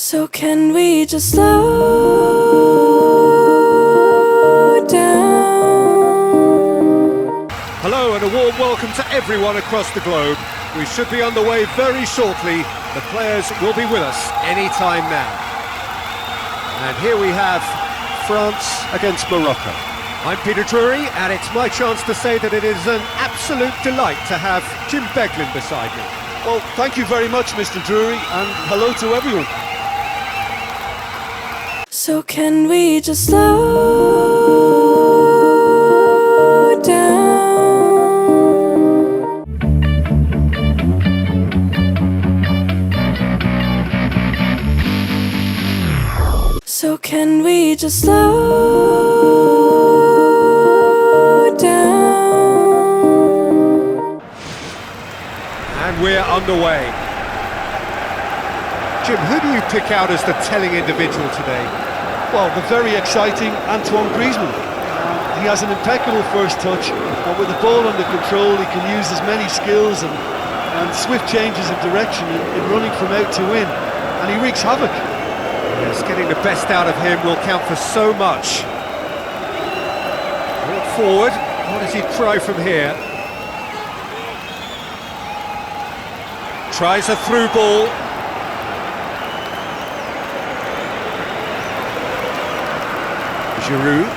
So can we just slow down? Hello and a warm welcome to everyone across the globe. We should be underway very shortly. The players will be with us any time now. And here we have France against Morocco. I'm Peter Drury, and it's my chance to say that it is an absolute delight to have Jim Beglin beside me. Well, thank you very much, Mr. Drury, and hello to everyone. So can we just slow down? So can we just slow down? And we're underway. Jim, who do you pick out as the telling individual today? Well, the very exciting Antoine Griezmann. He has an impeccable first touch, but with the ball under control, he can use his many skills and swift changes of direction in running from out to in, and he wreaks havoc. Yes, getting the best out of him will count for so much. Brought forward, what does he try from here? Tries a through ball. Giroud.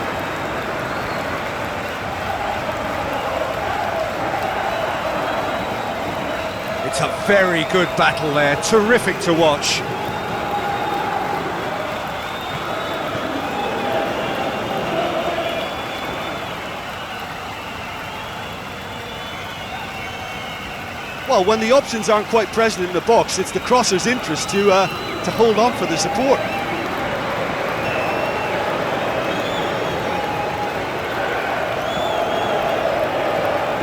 It's a very good battle there, terrific to watch. Well, when the options aren't quite present in the box, it's the crosser's interest to hold on for the support.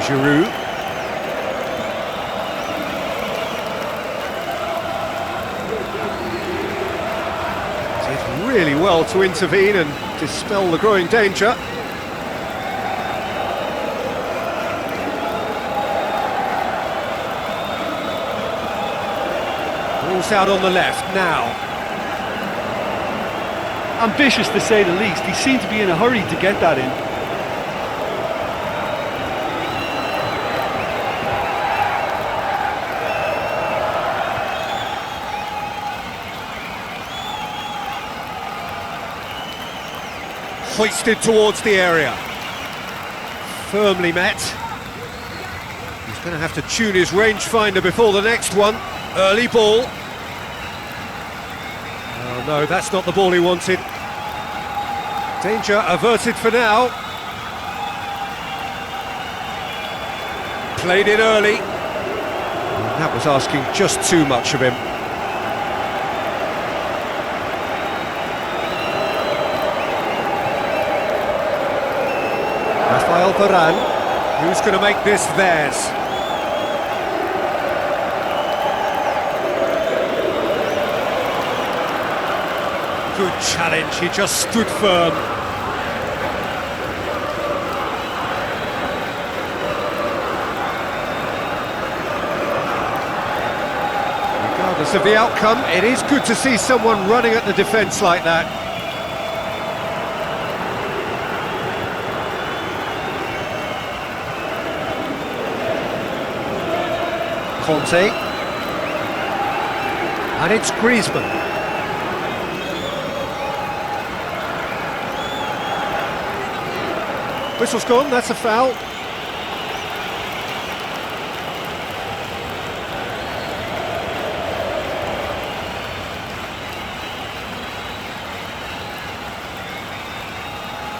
Giroud. Did really well to intervene and dispel the growing danger. Ball's out on the left now. Ambitious to say the least. He seemed to be in a hurry to get that in. Hoisted towards the area. Firmly met. He's going to have to tune his rangefinder before the next one. Early ball. Oh no, that's not the ball he wanted. Danger averted for now. Played in early. And that was asking just too much of him. Varane, who's going to make this theirs? Good challenge, he just stood firm. Regardless of the outcome, it is good to see someone running at the defence like that. Conte, and it's Griezmann. Whistle's gone, that's a foul.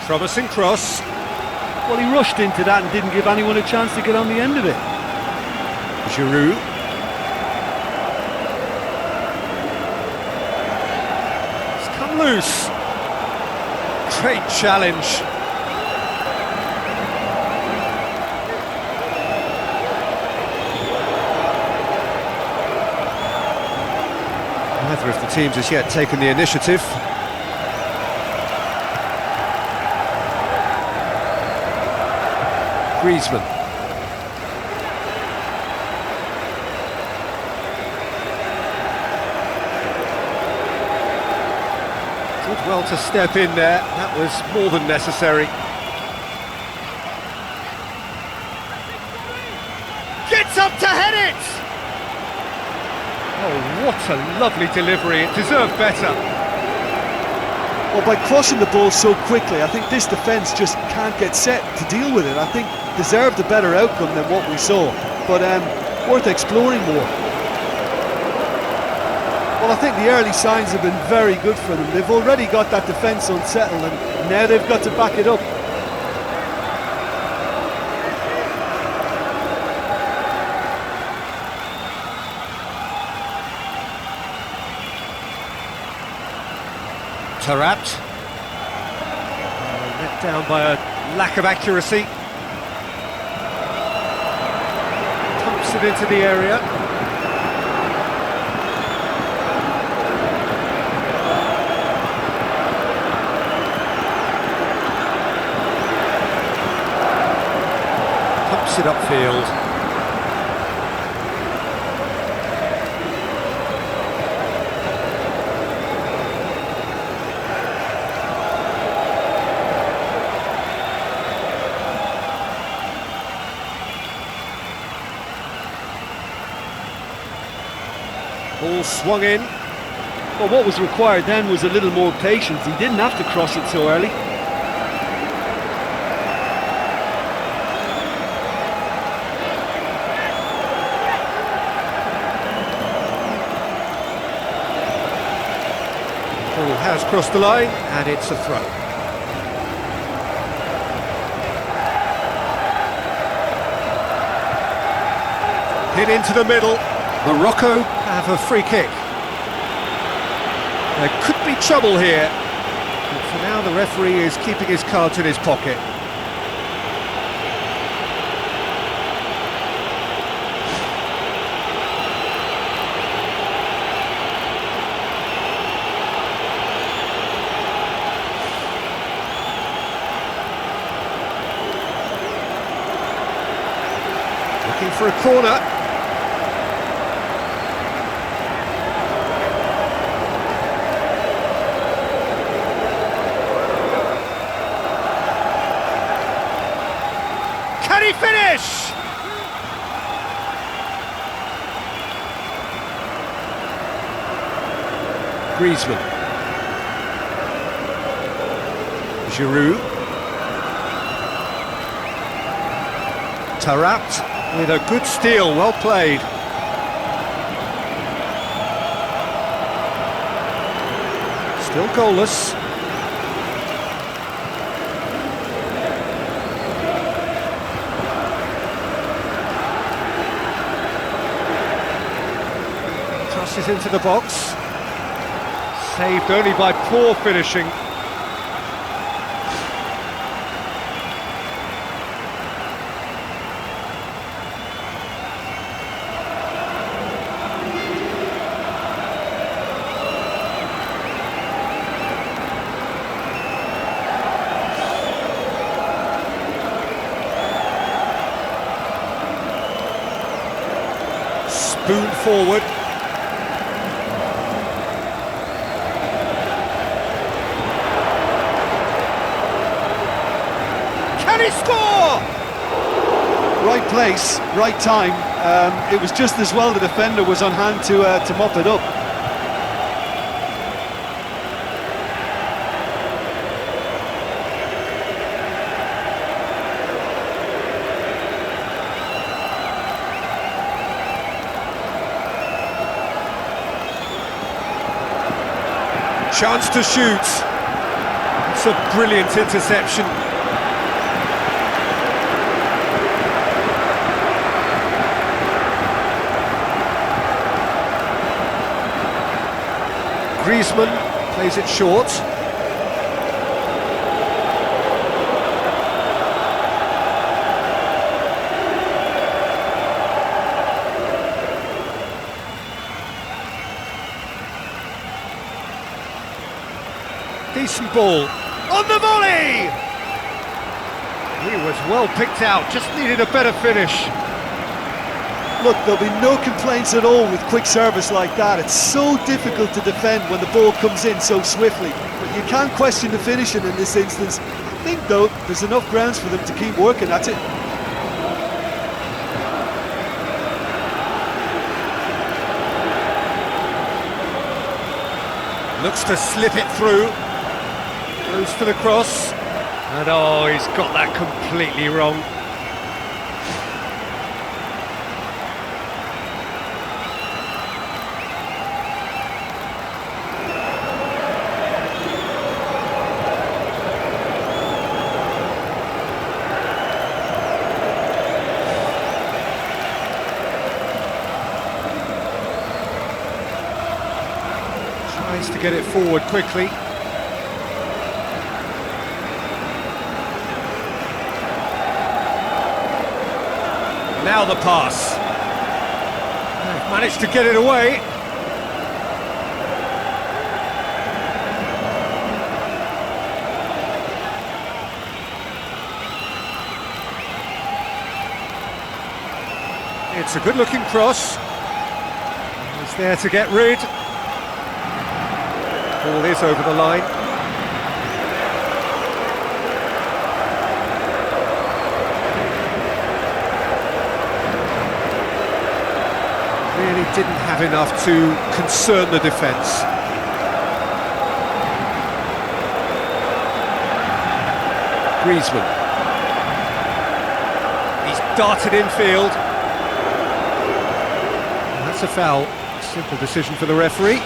Promising cross. Well, he rushed into that and didn't give anyone a chance to get on the end of it. Giroud. It's come loose. Great challenge. Neither of the teams has yet taken the initiative. Griezmann. Did well to step in there, that was more than necessary. Gets up to head it! Oh, what a lovely delivery, it deserved better. Well, by crossing the ball so quickly, I think this defence just can't get set to deal with it. I think deserved a better outcome than what we saw, but worth exploring more. Well, I think the early signs have been very good for them. They've already got that defence unsettled, and now they've got to back it up. Taarabt. Let down by a lack of accuracy. Pumps it into the area. Pumps it upfield. Ball swung in. Well, what was required then was a little more patience. He didn't have to cross it so early. Ball has crossed the line, and it's a throw. Hit into the middle. Morocco have a free kick. There could be trouble here, but for now the referee is keeping his cards in his pocket. Looking for a corner. Can he finish? Griezmann. Giroud. Taarabt with a good steal, well played. Still goalless. Crosses into the box. Saved only by poor finishing. Spoon forward. Can he score? Right place, right time. It was just as well the defender was on hand to mop it up. Chance to shoot. It's a brilliant interception. Griezmann plays it short. Decent ball. On the volley! He was well picked out, just needed a better finish. Look, there'll be no complaints at all with quick service like that. It's so difficult to defend when the ball comes in so swiftly. But you can't question the finishing in this instance. I think, though, there's enough grounds for them to keep working at it. Looks to slip it through. Goes for the cross. And oh, he's got that completely wrong. Tries to get it forward quickly. Now the pass. They've managed to get it away. It's a good-looking cross. He's there to get rid. Ball is over the line. Really didn't have enough to concern the defence. Griezmann. He's darted infield. That's a foul. Simple decision for the referee.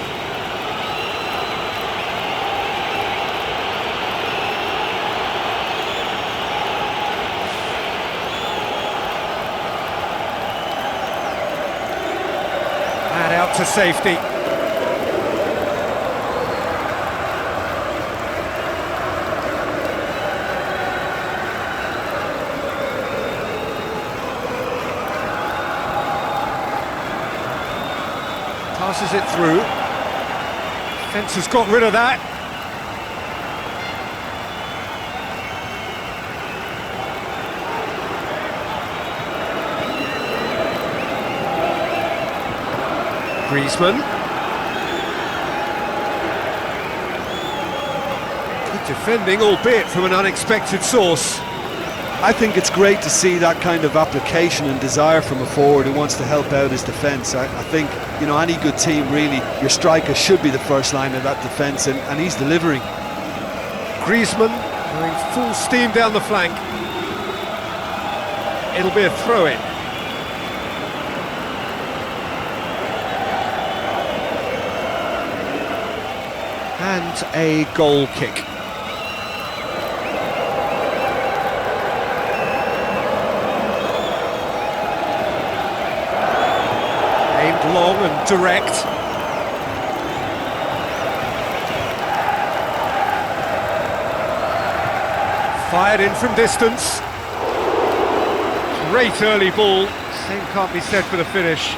Out to safety. Passes it through. Defence has got rid of that. Griezmann. Good defending, albeit from an unexpected source. I think it's great to see that kind of application and desire from a forward who wants to help out his defence. I think, you know, any good team really, your striker should be the first line of that defence, and he's delivering. Griezmann going full steam down the flank. It'll be a throw-in. And a goal kick. Aimed long and direct. Fired in from distance. Great early ball. Same can't be said for the finish.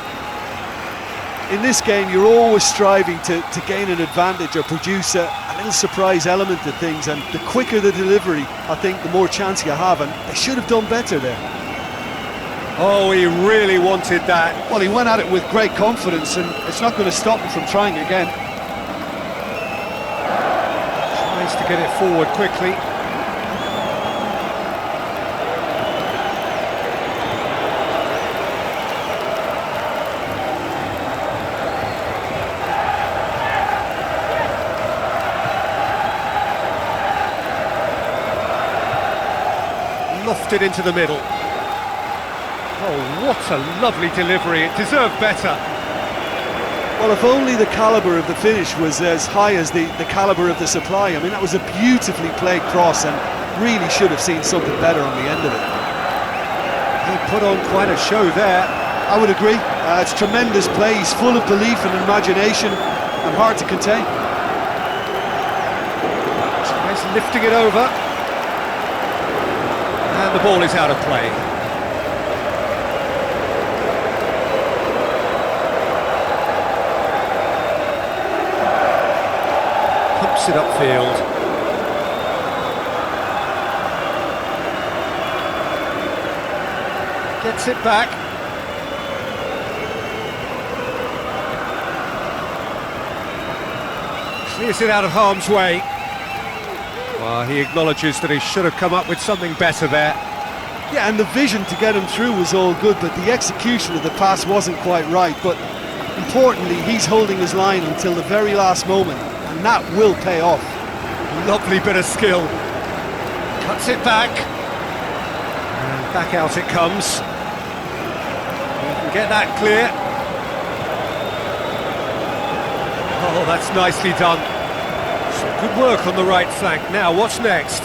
In this game, you're always striving to gain an advantage or produce a little surprise element to things, and the quicker the delivery, I think the more chance you have, and they should have done better there. Oh, he really wanted that. Well, he went at it with great confidence, and it's not going to stop him from trying again. Tries to get it forward quickly. Lofted into the middle. Oh, what a lovely delivery. It deserved better. Well, if only the calibre of the finish was as high as the calibre of the supply. I mean, that was a beautifully played cross, and really should have seen something better on the end of it. He put on quite a show there. I would agree. It's tremendous play. He's full of belief and imagination, and hard to contain. Tries lifting it over. And the ball is out of play. Pumps it upfield. Gets it back. Clears it out of harm's way. Well, he acknowledges that he should have come up with something better there. Yeah, and the vision to get him through was all good, but the execution of the pass wasn't quite right. But importantly, he's holding his line until the very last moment, and that will pay off. Lovely bit of skill. Cuts it back. And back out it comes. You can get that clear. Oh, that's nicely done. Some good work on the right flank. Now, what's next?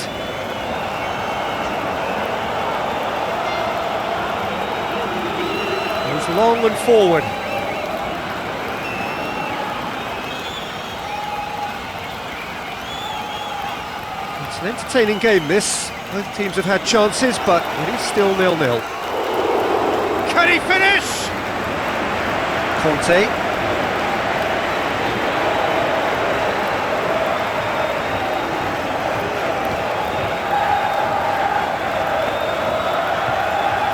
Goes long and forward. It's an entertaining game, this. Both teams have had chances, but it is still 0-0. Can he finish? Conte.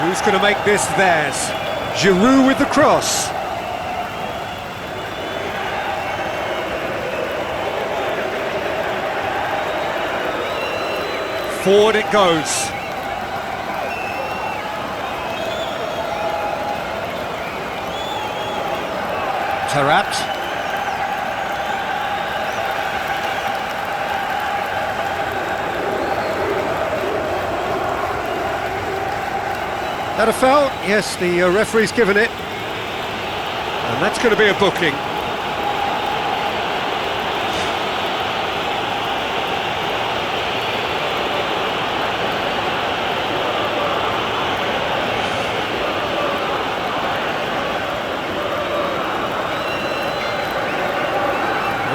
Who's going to make this theirs? Giroud with the cross. Forward it goes. Taarabt. That a foul? Yes, the referee's given it. And that's going to be a booking.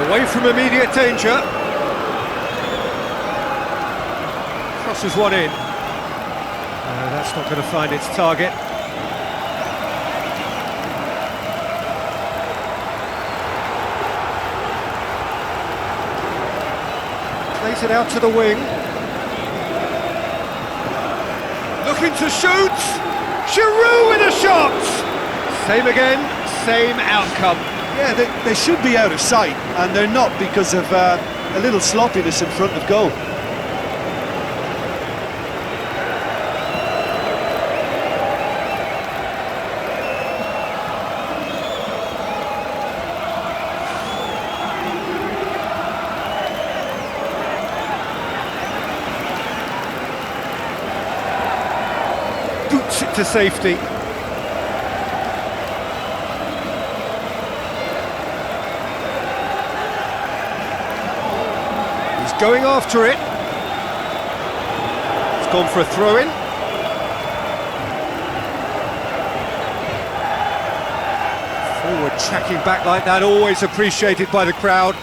Away from immediate danger. Crosses one in. That's not going to find its target. Plays it out to the wing. Looking to shoot! Giroud with a shot! Same again, same outcome. Yeah, they should be out of sight, and they're not because of a little sloppiness in front of goal. Boots it to safety. He's going after it. It's gone for a throw-in. Forward tracking back like that, always appreciated by the crowd.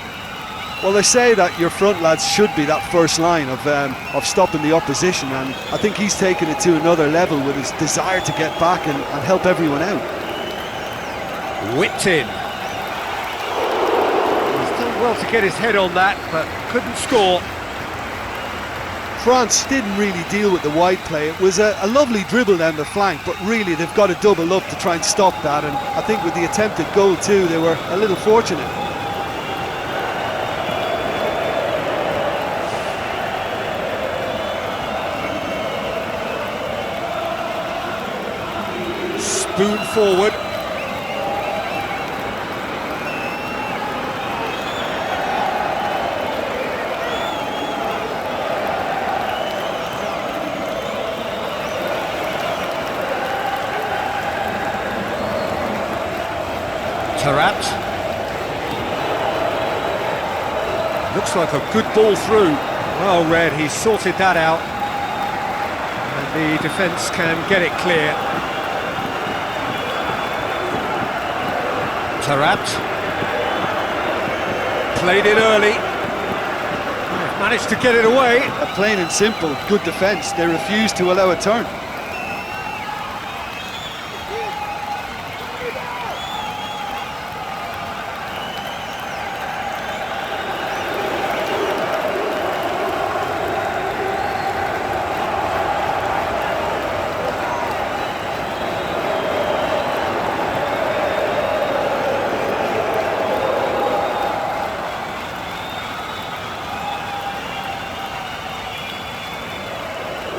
Well, they say that your front lads should be that first line of stopping the opposition, and I think he's taken it to another level with his desire to get back and help everyone out. Whipped in. He's done well to get his head on that, but couldn't score. France didn't really deal with the wide play. It was a lovely dribble down the flank, but really they've got to double up to try and stop that, and I think with the attempted goal too, they were a little fortunate. Spoon forward. Taarabt. Looks like a good ball through. Well read, he sorted that out. And the defence can get it clear. Taarabt. Played it early. Managed to get it away. Plain and simple, good defence. They refused to allow a turn.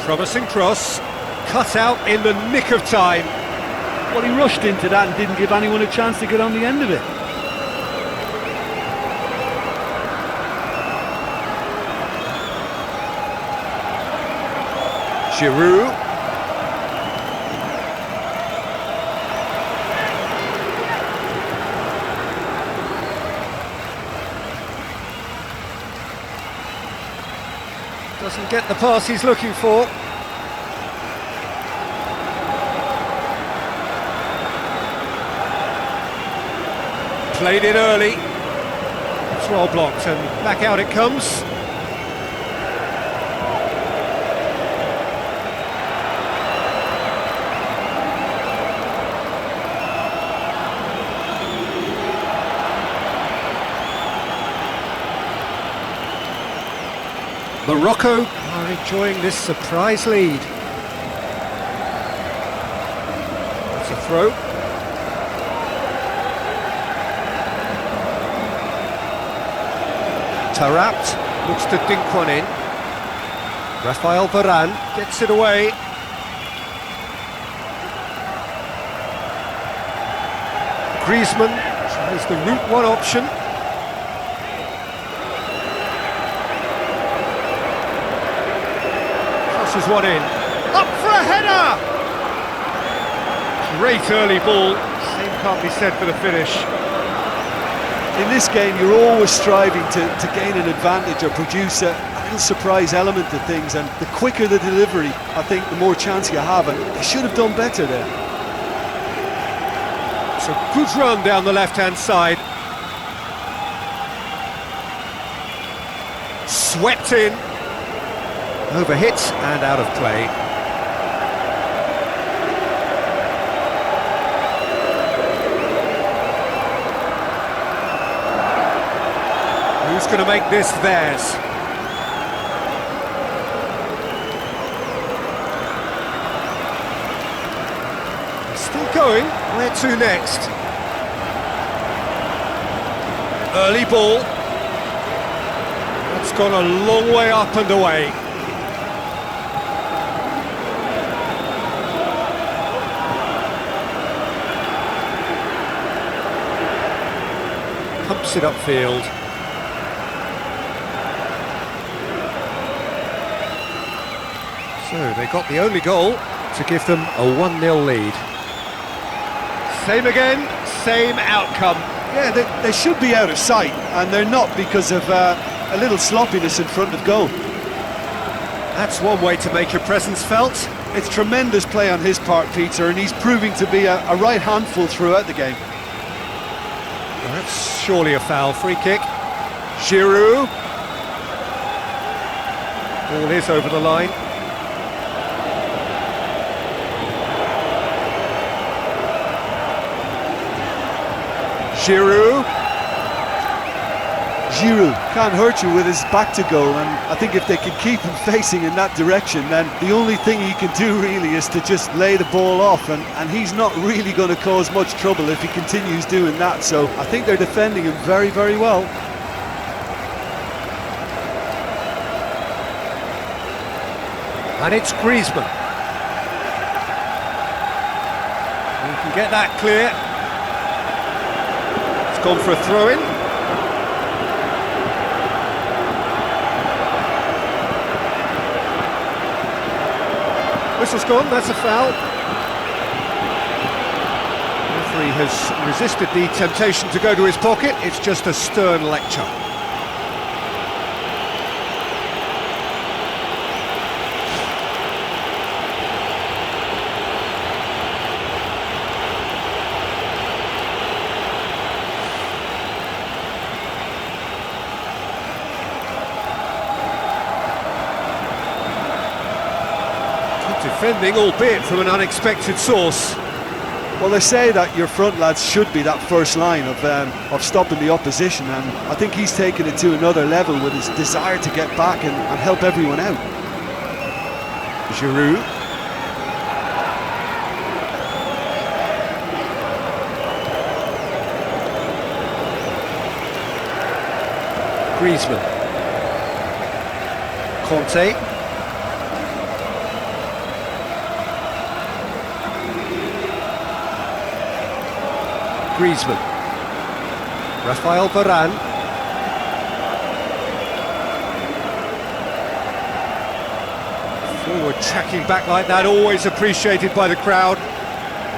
Promising cross, cut out in the nick of time. Well, he rushed into that and didn't give anyone a chance to get on the end of it. Giroud. Doesn't get the pass he's looking for. Played it early. It's well blocked and back out it comes. Morocco are enjoying this surprise lead. That's a throw. Tarapt looks to dink one in. Rafael Varane gets it away. Griezmann tries the route one option. Crosses one in. Up for a header! Great early ball. Same can't be said for the finish. In this game, you're always striving to gain an advantage or produce a little surprise element to things, and the quicker the delivery, I think the more chance you have, and they should have done better there. It's a good run down the left-hand side. Swept in. Overhit and out of play. Who's going to make this theirs? Still going. Where to next? Early ball. That's gone a long way up and away. Pumps it upfield. So they got the only goal to give them a 1-0 lead. Same again, same outcome. Yeah, they should be out of sight, and they're not because of a little sloppiness in front of goal. That's one way to make your presence felt. It's tremendous play on his part, Peter, and he's proving to be a right handful throughout the game. Well, that's surely a foul. Free kick. Giroud. Ball is over the line. Giroud can't hurt you with his back to goal, and I think if they can keep him facing in that direction, then the only thing he can do really is to just lay the ball off, and he's not really going to cause much trouble if he continues doing that, so I think they're defending him very, very well. And it's Griezmann. He can get that clear. Gone for a throw-in. Whistle's gone, that's a foul. The referee has resisted the temptation to go to his pocket. It's just a stern lecture. Defending, albeit from an unexpected source. Well, they say that your front lads should be that first line of stopping the opposition, and I think he's taken it to another level with his desire to get back and help everyone out. Giroud. Griezmann. Conte. Griezmann. Raphael Varane. Forward tracking back like that, always appreciated by the crowd.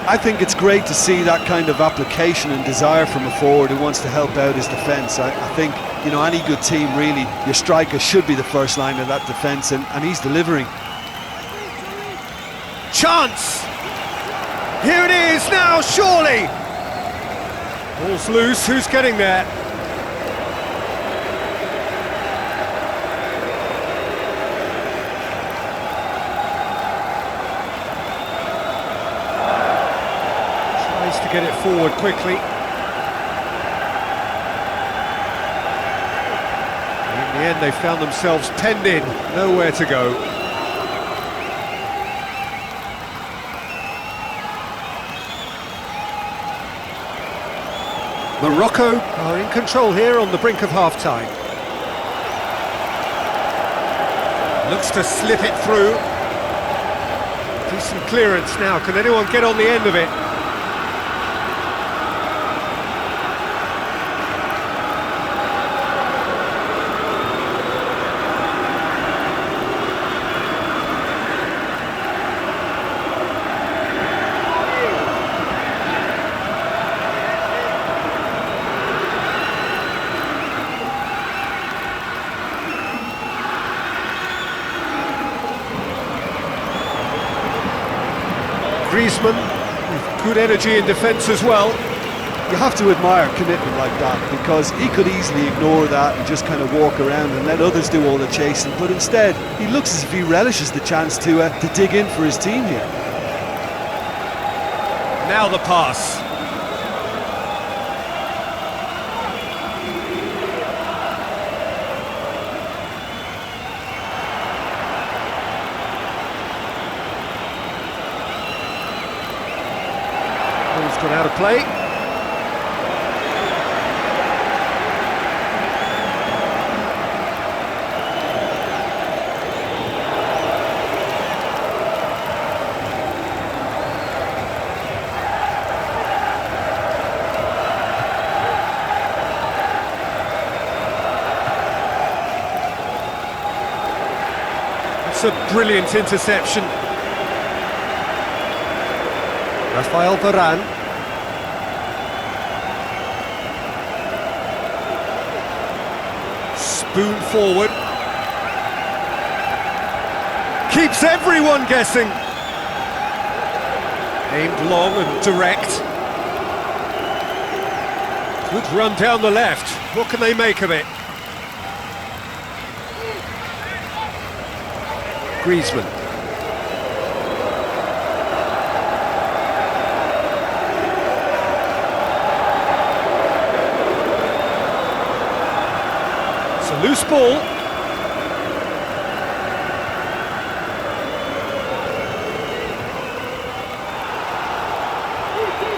I think it's great to see that kind of application and desire from a forward who wants to help out his defence. I think, you know, any good team really, your striker should be the first line of that defence, and he's delivering. Chance! Here it is now, surely! Ball's loose, who's getting there? Tries to get it forward quickly. In the end, they found themselves penned in, nowhere to go. Morocco are in control here on the brink of half-time. Looks to slip it through. Decent clearance now. Can anyone get on the end of it? Griezmann with good energy in defence as well. You have to admire commitment like that, because he could easily ignore that and just kind of walk around and let others do all the chasing, but instead he looks as if he relishes the chance to dig in for his team here. Now the pass. Ball's gone out of play. It's a brilliant interception. Raphael Varane. Spoon forward. Keeps everyone guessing. Aimed long and direct. Good run down the left. What can they make of it? Griezmann. It's a loose ball.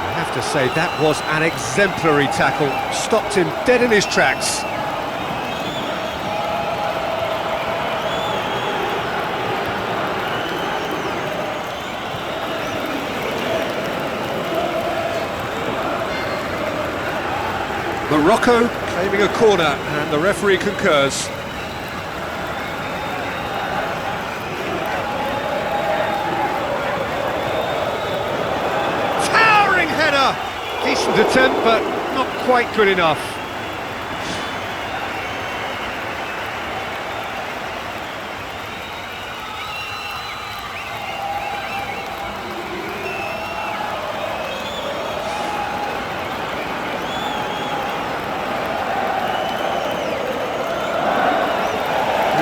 I have to say, that was an exemplary tackle. Stopped him dead in his tracks. Morocco claiming a corner, and the referee concurs. Towering header! Decent attempt, but not quite good enough.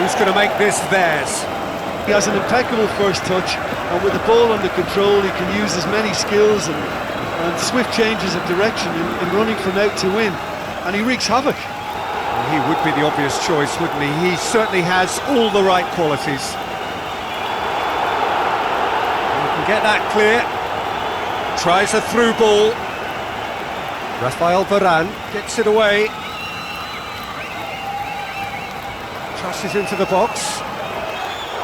Who's going to make this theirs? He has an impeccable first touch, and with the ball under control he can use as many skills and swift changes of direction in running from out to in, and he wreaks havoc. Well, he would be the obvious choice, wouldn't he? He certainly has all the right qualities. He can get that clear. Tries a through ball. Raphael Varane gets it away. Crosses into the box.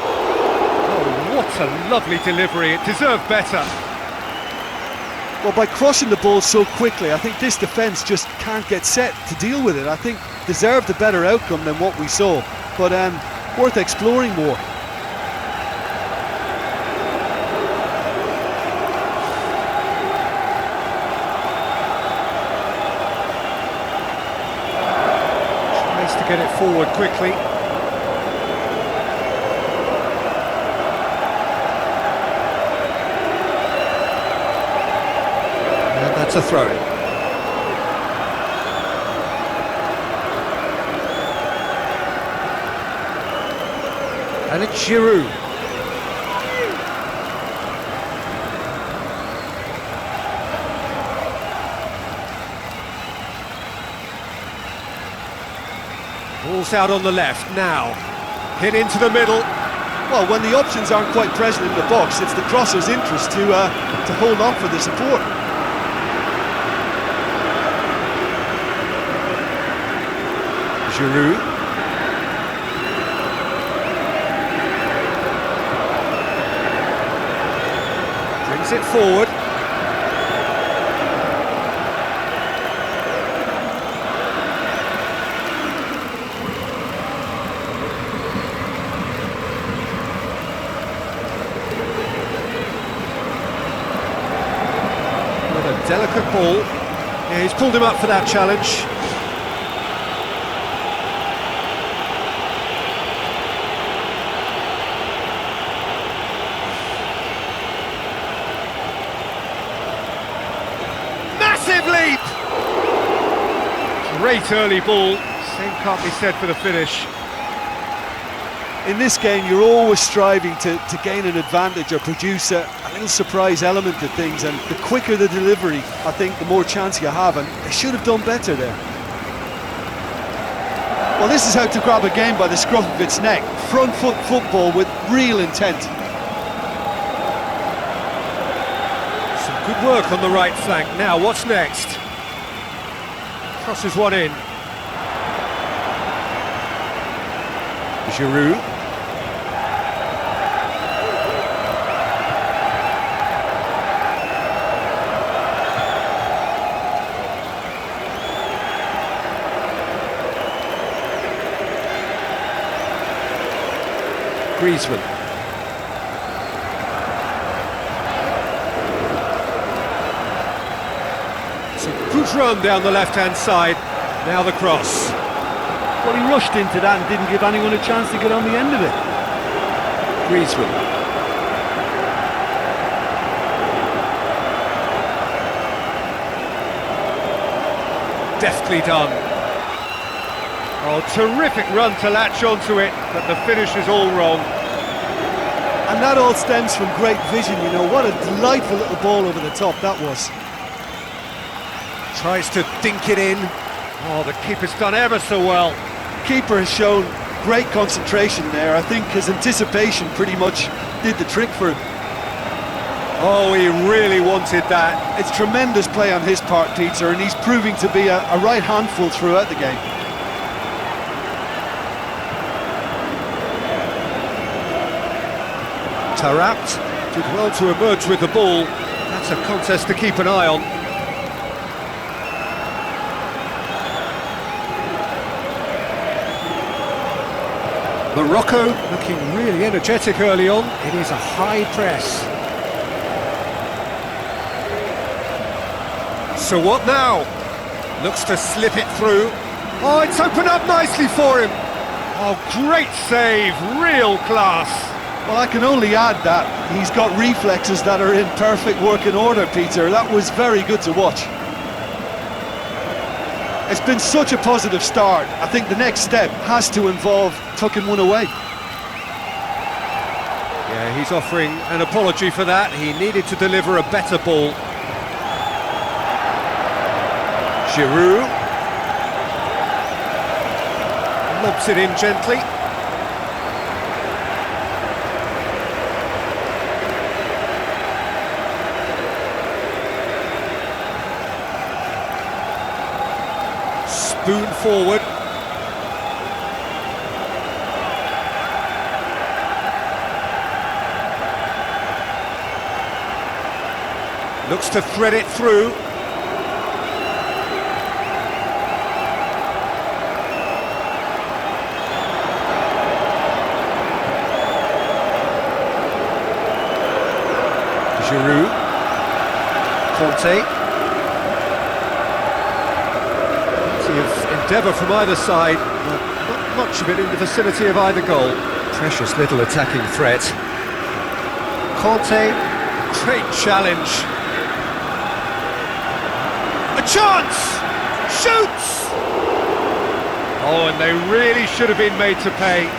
Oh, what a lovely delivery. It deserved better. Well, by crossing the ball so quickly, I think this defence just can't get set to deal with it. I think deserved a better outcome than what we saw, but worth exploring more. Tries to get it forward quickly. That's a throw-in. And it's Giroud. Ball's out on the left now. Hit into the middle. Well, when the options aren't quite present in the box, it's the crosser's interest to hold on for the support. Giroud. Brings it forward. With a delicate ball. Yeah, he's pulled him up for that challenge. Leap! Great early ball, same can't be said for the finish. In this game, you're always striving to gain an advantage or produce a little surprise element to things, and the quicker the delivery, I think, the more chance you have, and they should have done better there. Well, this is how to grab a game by the scruff of its neck. Front foot football with real intent. Good work on the right flank. Now, what's next? Crosses one in. Giroud. Griezmann. Good run down the left-hand side, now the cross. Well, he rushed into that and didn't give anyone a chance to get on the end of it. Griezmann. Deftly done. Oh, terrific run to latch onto it, but the finish is all wrong. And that all stems from great vision, you know. What a delightful little ball over the top that was. Tries to dink it in. Oh, the keeper's done ever so well. Keeper has shown great concentration there. I think his anticipation pretty much did the trick for him. Oh, he really wanted that. It's tremendous play on his part, Peter, and he's proving to be a right handful throughout the game. Taarabt did well to emerge with the ball. That's a contest to keep an eye on. Morocco looking really energetic early on. It is a high press. So what now? Looks to slip it through. Oh, it's opened up nicely for him. Oh, great save, real class. Well, I can only add that he's got reflexes that are in perfect working order, Peter. That was very good to watch. It's been such a positive start. I think the next step has to involve tucking one away. Yeah, he's offering an apology for that. He needed to deliver a better ball. Giroud lobs it in gently. Spoon forward. Looks to thread it through. Giroud. Conte. Plenty of endeavour from either side, but not much of it in the vicinity of either goal. Precious little attacking threat. Conte, great challenge. A chance! Shoots! Oh, and they really should have been made to pay.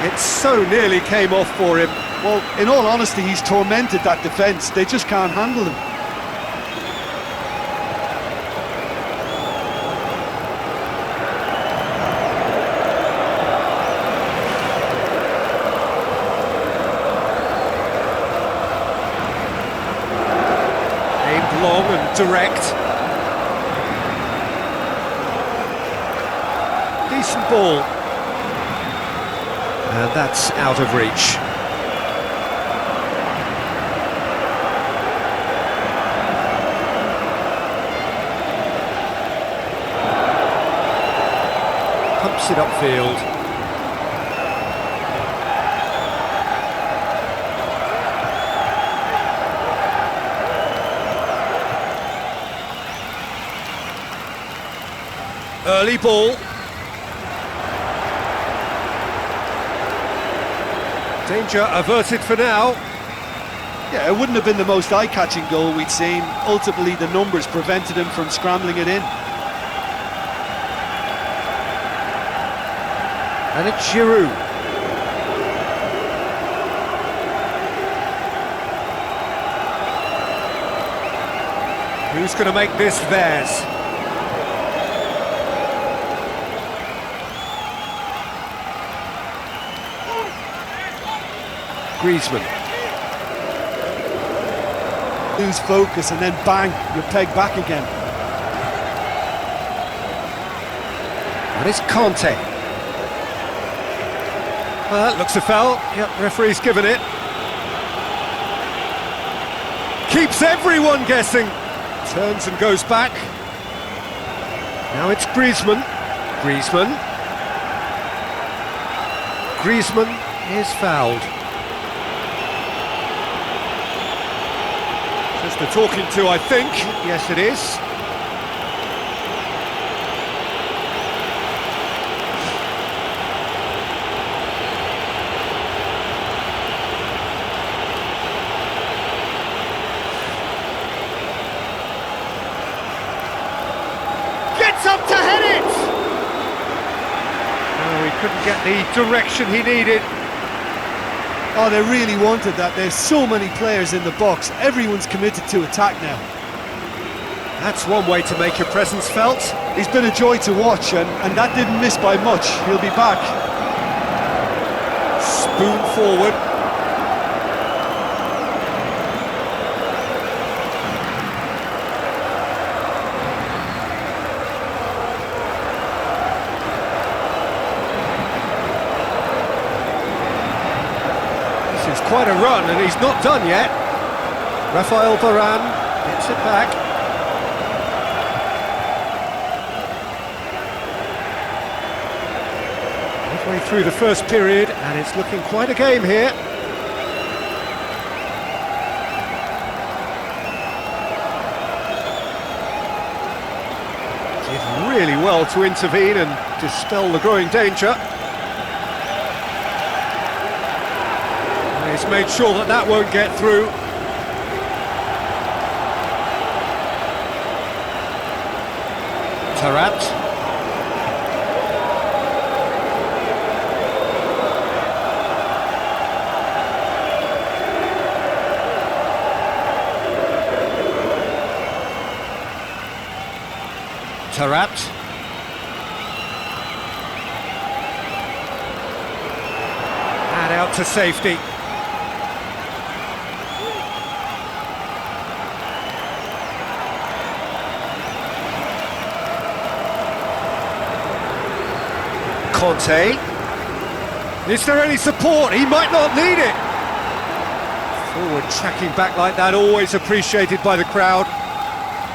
It so nearly came off for him. Well, in all honesty, he's tormented that defence. They just can't handle him. Aimed long and direct. Decent ball. And that's out of reach. Pumps it upfield. Early ball. Danger averted for now. Yeah, it wouldn't have been the most eye-catching goal we'd seen. Ultimately, the numbers prevented him from scrambling it in. And it's Giroud. Who's going to make this theirs? Griezmann. Lose focus and then bang, you're pegged back again. And it's Conte. Well, that looks a foul. Yep, referee's given it. Keeps everyone guessing. Turns and goes back. Now it's Griezmann. Griezmann. Griezmann is fouled. Just the talking to, I think. Yes, it is. Up to head it! Oh, he couldn't get the direction he needed. Oh, they really wanted that. There's so many players in the box. Everyone's committed to attack now. That's one way to make your presence felt. He's been a joy to watch, and that didn't miss by much. He'll be back. Spoon forward. This is quite a run, and he's not done yet. Rafael Varane gets it back. Halfway through the first period, and it's looking quite a game here. Did really well to intervene and dispel the growing danger. He's made sure that that won't get through. Tarat. Tarat. And out to safety. Conte. Is there any support? He might not need it. Forward tracking back like that, always appreciated by the crowd.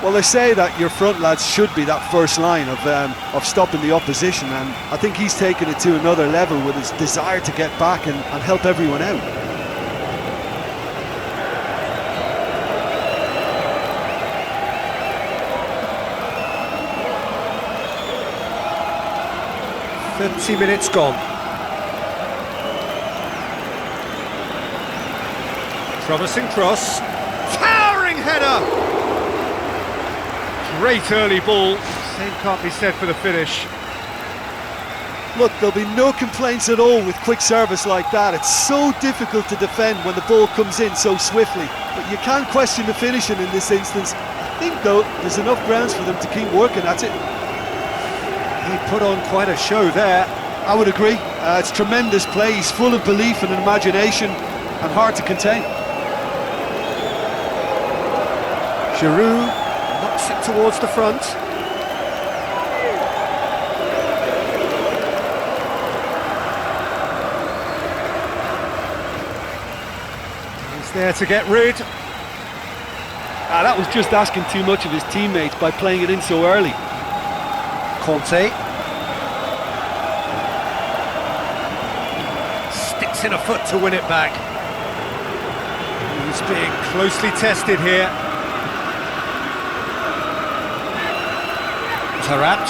Well, they say that your front lads should be that first line of stopping the opposition, and I think he's taken it to another level with his desire to get back and help everyone out. Minutes gone. Promising cross. Towering header! Great early ball. Same can't be said for the finish. Look, there'll be no complaints at all with quick service like that. It's so difficult to defend when the ball comes in so swiftly. But you can't question the finishing in this instance. I think, though, there's enough grounds for them to keep working at it. He put on quite a show there. I would agree. It's tremendous play. He's full of belief and imagination and hard to contain. Giroud knocks it towards the front. He's there to get rid. That was just asking too much of his teammates by playing it in so early. Conte. Sticks in a foot to win it back. He's being closely tested here. Tarat.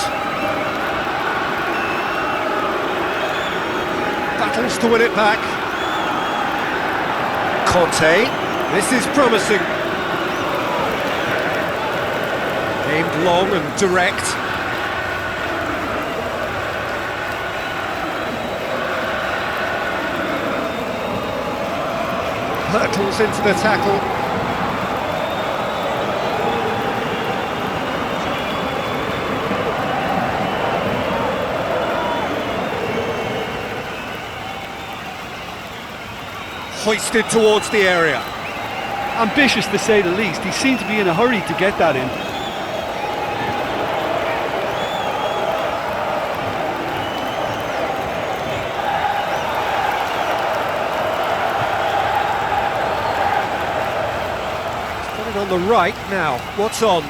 Battles to win it back. Conte. This is promising. Aimed long and direct. Hurtles into the tackle. Hoisted towards the area. Ambitious to say the least. He seemed to be in a hurry to get that in. On the right now, what's on?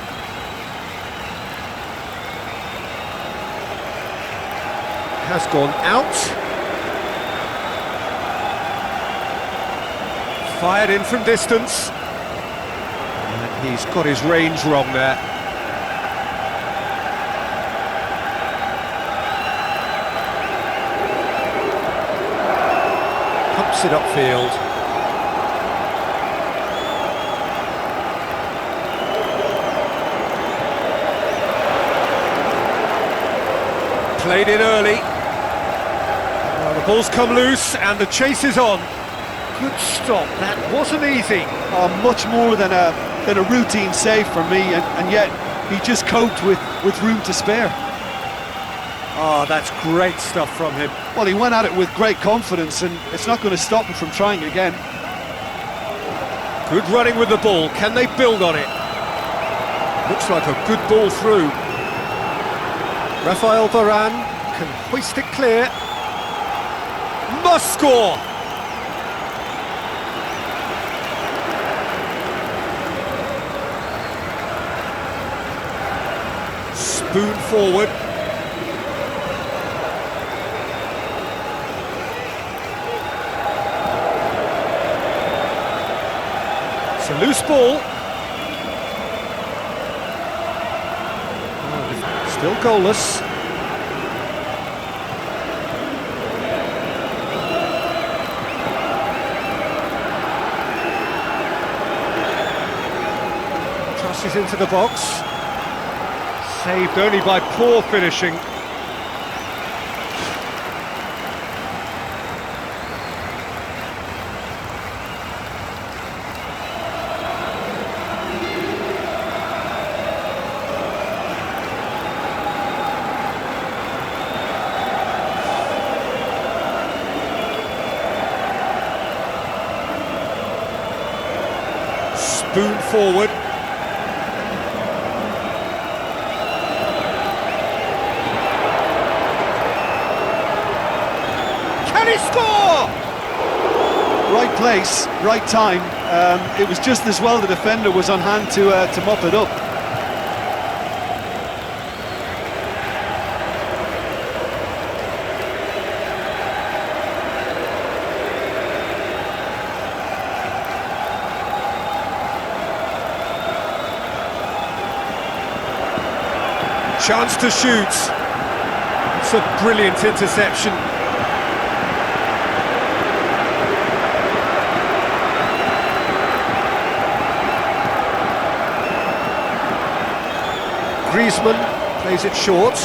Has gone out. Fired in from distance. And he's got his range wrong there. Pumps it upfield. Played in early. Well, the ball's come loose and the chase is on. Good stop, that wasn't easy. Much more than a routine save for me, and yet he just coped with room to spare. Oh, that's great stuff from him. Well, he went at it with great confidence, and it's not going to stop him from trying again. Good running with the ball, can they build on it? Looks like a good ball through. Rafael Varane can hoist it clear. Must score! Spoon forward. It's a loose ball. Still goalless. Crosses into the box. Saved only by poor finishing. Spoon forward. Can he score? Right place, right time, It was just as well the defender was on hand to mop it up. Chance to shoot. It's a brilliant interception. Griezmann plays it short.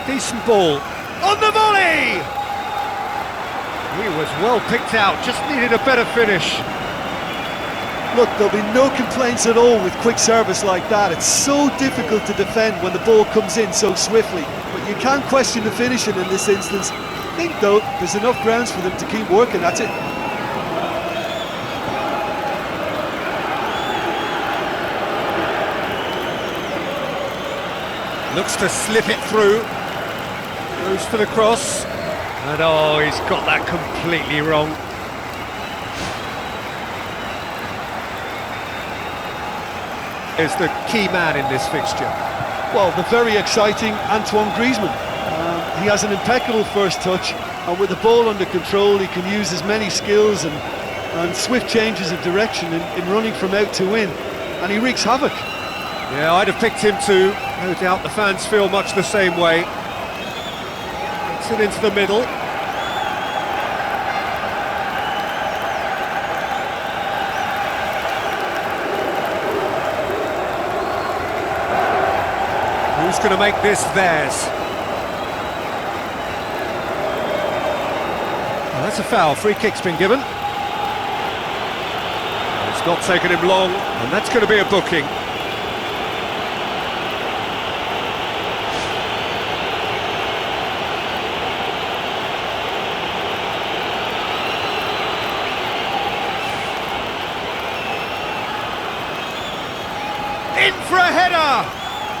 Decent ball. On the volley! He was well picked out, just needed a better finish. Look, there'll be no complaints at all with quick service like that. It's so difficult to defend when the ball comes in so swiftly. But you can't question the finishing in this instance. I think, though, there's enough grounds for them to keep working at it. Looks to slip it through. Goes for the cross. And oh, he's got that completely wrong. Is the key man in this fixture. Well, the very exciting Antoine Griezmann. He has an impeccable first touch, and with the ball under control, he can use his many skills and swift changes of direction in running from out to in, and he wreaks havoc. Yeah, I'd have picked him too. No doubt the fans feel much the same way. Gets it into the middle. Who's going to make this theirs? Well, that's a foul. Free kick's been given. It's not taken him long, and that's going to be a booking. In for a header!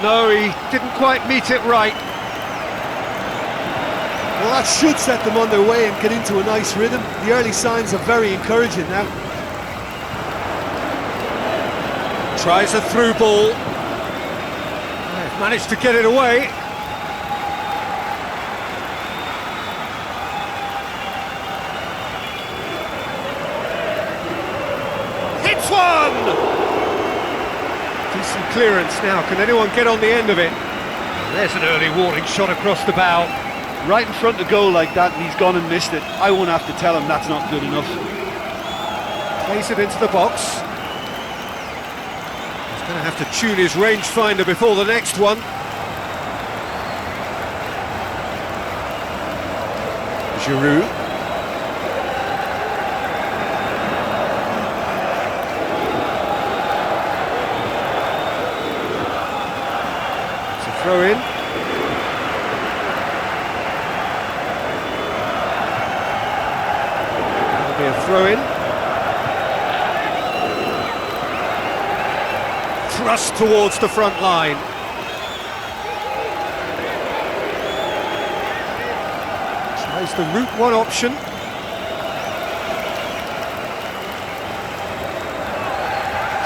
No, he didn't quite meet it right. Well, that should set them on their way and get into a nice rhythm. The early signs are very encouraging now. Tries a through ball. They've managed to get it away. Hits one! Decent clearance now. Can anyone get on the end of it? There's an early warning shot across the bow. Right in front of goal like that, and he's gone and missed it. I won't have to tell him that's not good enough. Plays it into the box. He's going to have to tune his rangefinder before the next one. Giroud. It's a throw in. That'll be a throw in. Thrust towards the front line. Tries the route one option.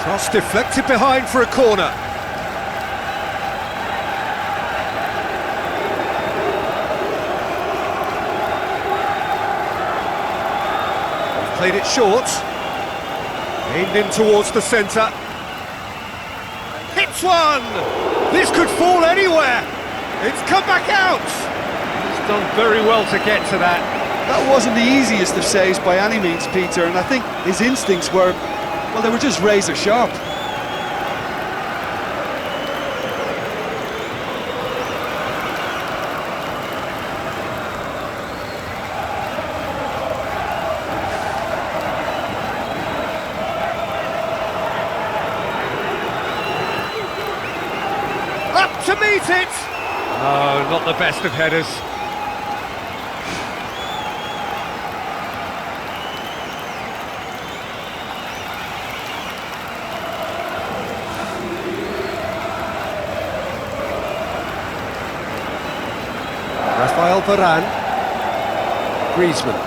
Cross deflected behind for a corner. Played it short. Aimed in towards the centre. Hits one! This could fall anywhere! It's come back out! He's done very well to get to that. That wasn't the easiest of saves by any means, Peter, and I think his instincts were, well, they were just razor sharp. To meet it! Oh, not the best of headers. Varane. Griezmann.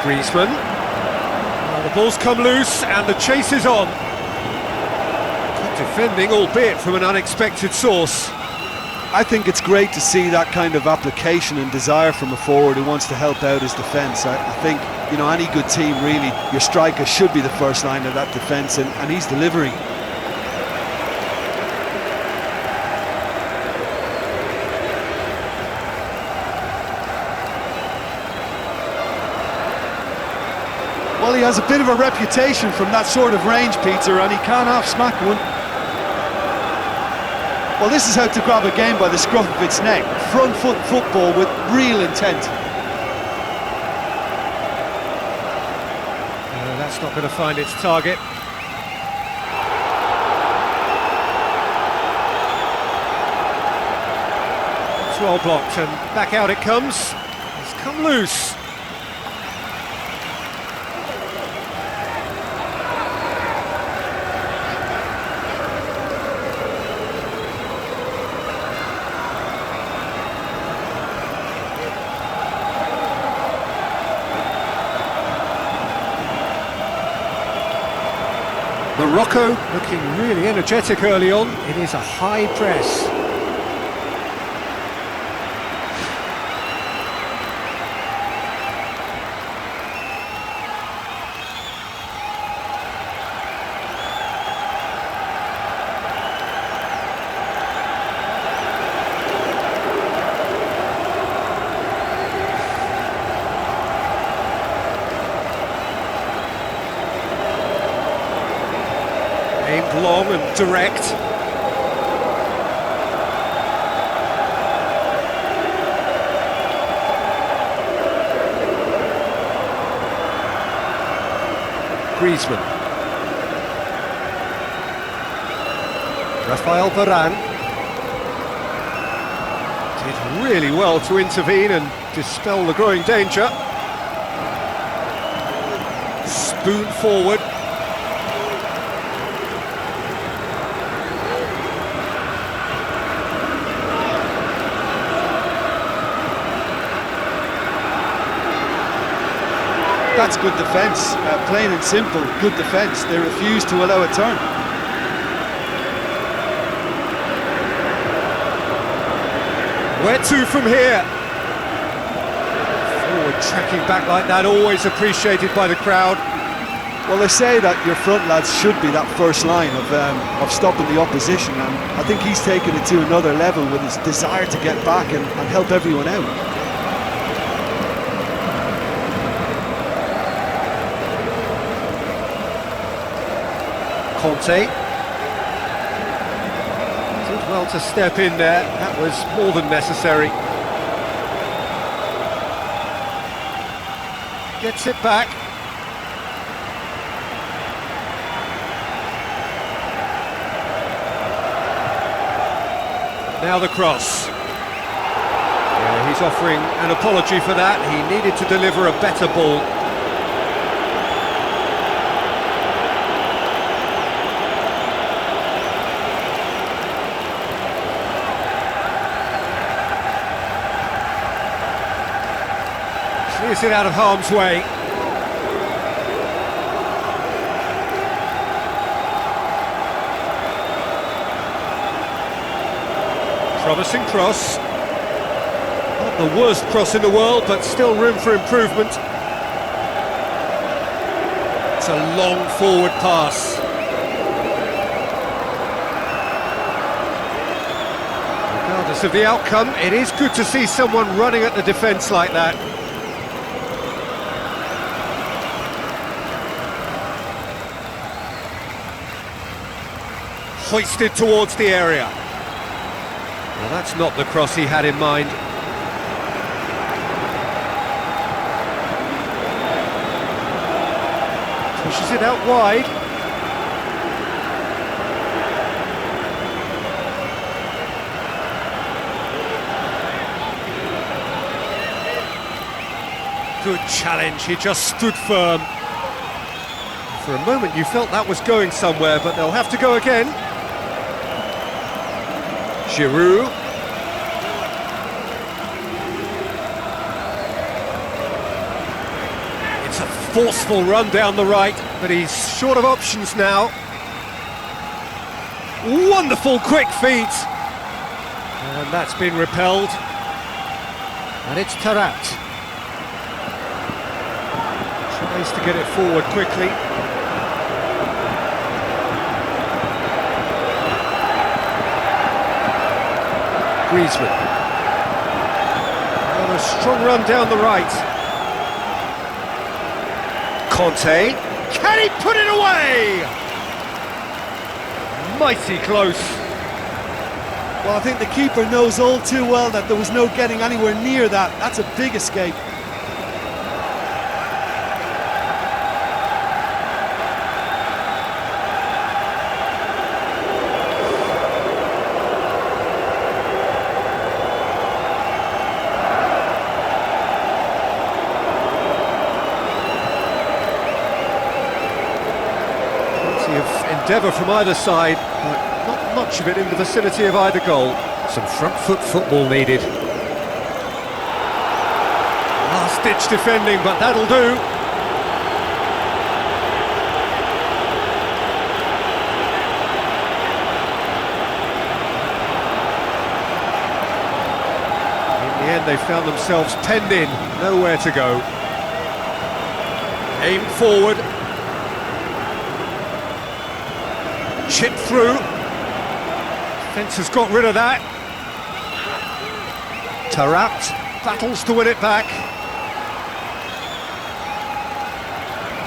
Griezmann. Well, the ball's come loose and the chase is on. Good defending, albeit from an unexpected source. I think it's great to see that kind of application and desire from a forward who wants to help out his defence. I think, you know, any good team really, your striker should be the first line of that defence, and he's delivering. Well, he has a bit of a reputation from that sort of range, Peter, and he can't half-smack one. Well, this is how to grab a game by the scruff of its neck. Front foot football with real intent. That's not going to find its target. It's well blocked and back out it comes. It's come loose. Morocco looking really energetic early on. It is a high press. Aimed long and direct. Griezmann. Varane did really well to intervene and dispel the growing danger. Spoon forward. That's good defence, plain and simple, good defence. They refuse to allow a turn. Where to from here? Forward tracking back like that, always appreciated by the crowd. Well, they say that your front lads should be that first line of stopping the opposition, and I think he's taken it to another level with his desire to get back and help everyone out. Conte. Did well to step in there, that was more than necessary. Gets it back. Now the cross. Yeah, he's offering an apology for that. He needed to deliver a better ball. Clears it out of harm's way. Promising cross. Not the worst cross in the world, but still room for improvement. It's a long forward pass. Regardless of the outcome, it is good to see someone running at the defence like that. Hoisted towards the area. Well, that's not the cross he had in mind. Pushes it out wide. Good challenge, he just stood firm. For a moment you felt that was going somewhere, but they'll have to go again. Giroud. It's a forceful run down the right, but he's short of options now. Wonderful quick feet. And that's been repelled. And it's Tarat. Tries to get it forward quickly. Griezmann. And a strong run down the right. Conte. Can he put it away? Mighty close. Well, I think the keeper knows all too well that there was no getting anywhere near that. That's a big escape. Plenty of endeavour from either side, but not much of it in the vicinity of either goal. Some front foot football needed. Last-ditch defending, but that'll do. In the end, they found themselves penned in, nowhere to go. Aim forward. Chip through. Defence has got rid of that. Tarat battles to win it back.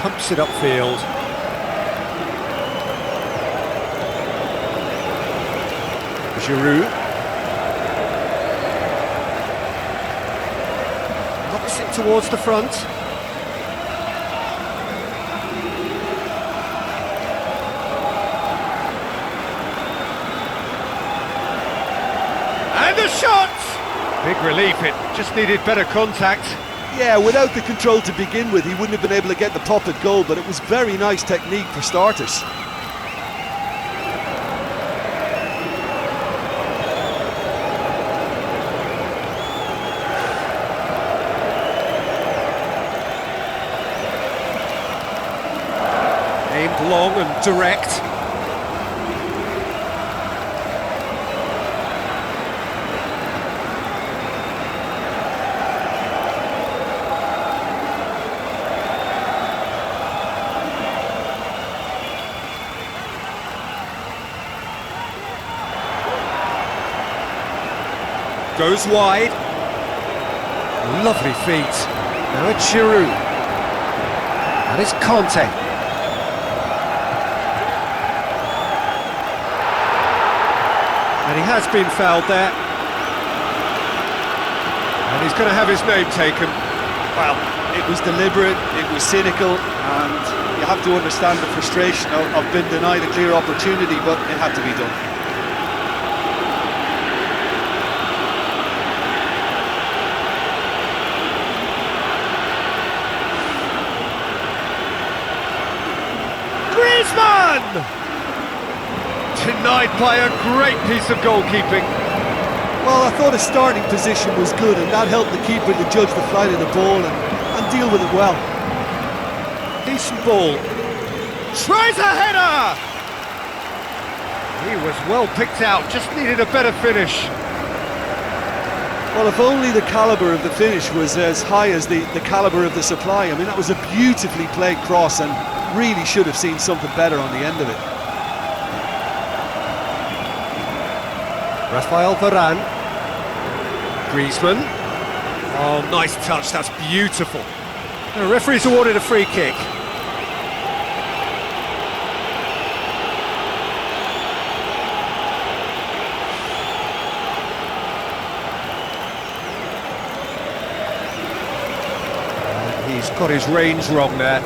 Pumps it upfield. Giroud. Knocks it towards the front. And the shot! Big relief, it just needed better contact. Yeah, without the control to begin with, he wouldn't have been able to get the pop at goal, but it was very nice technique for starters. Aimed long and direct. Goes wide. Lovely feet. Now it's Giroud. And it's Conte. And he has been fouled there. And he's going to have his name taken. Well, it was deliberate, it was cynical, and you have to understand the frustration of being denied a clear opportunity, but it had to be done. Griezmann! Denied by a great piece of goalkeeping. Well, I thought his starting position was good, and that helped the keeper to judge the flight of the ball and deal with it well. Decent ball. Tries a header! He was well picked out, just needed a better finish. Well, if only the calibre of the finish was as high as the calibre of the supply. I mean, that was a beautifully played cross and really should have seen something better on the end of it. Rafael Varane. Griezmann. Oh, nice touch, that's beautiful. The referee's awarded a free kick. And he's got his range wrong there.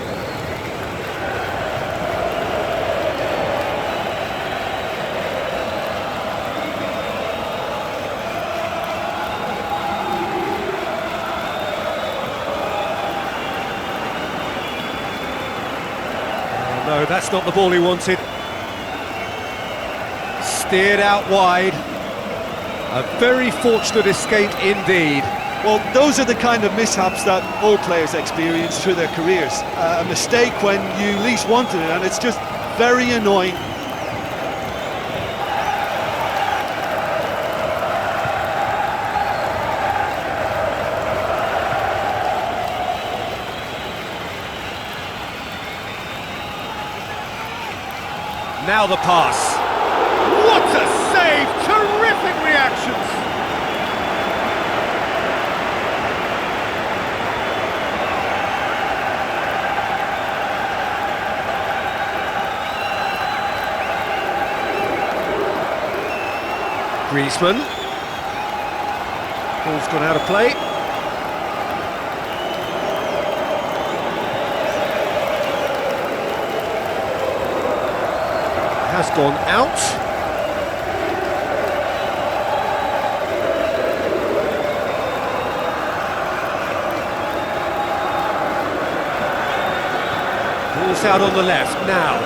No, that's not the ball he wanted. Steered out wide. A very fortunate escape indeed. Well, those are the kind of mishaps that all players experience through their careers. A mistake when you least wanted it, and it's just very annoying. Now the pass. What a save! Terrific reactions! Griezmann. Ball's gone out of play. Has gone out. Ball's out on the left now.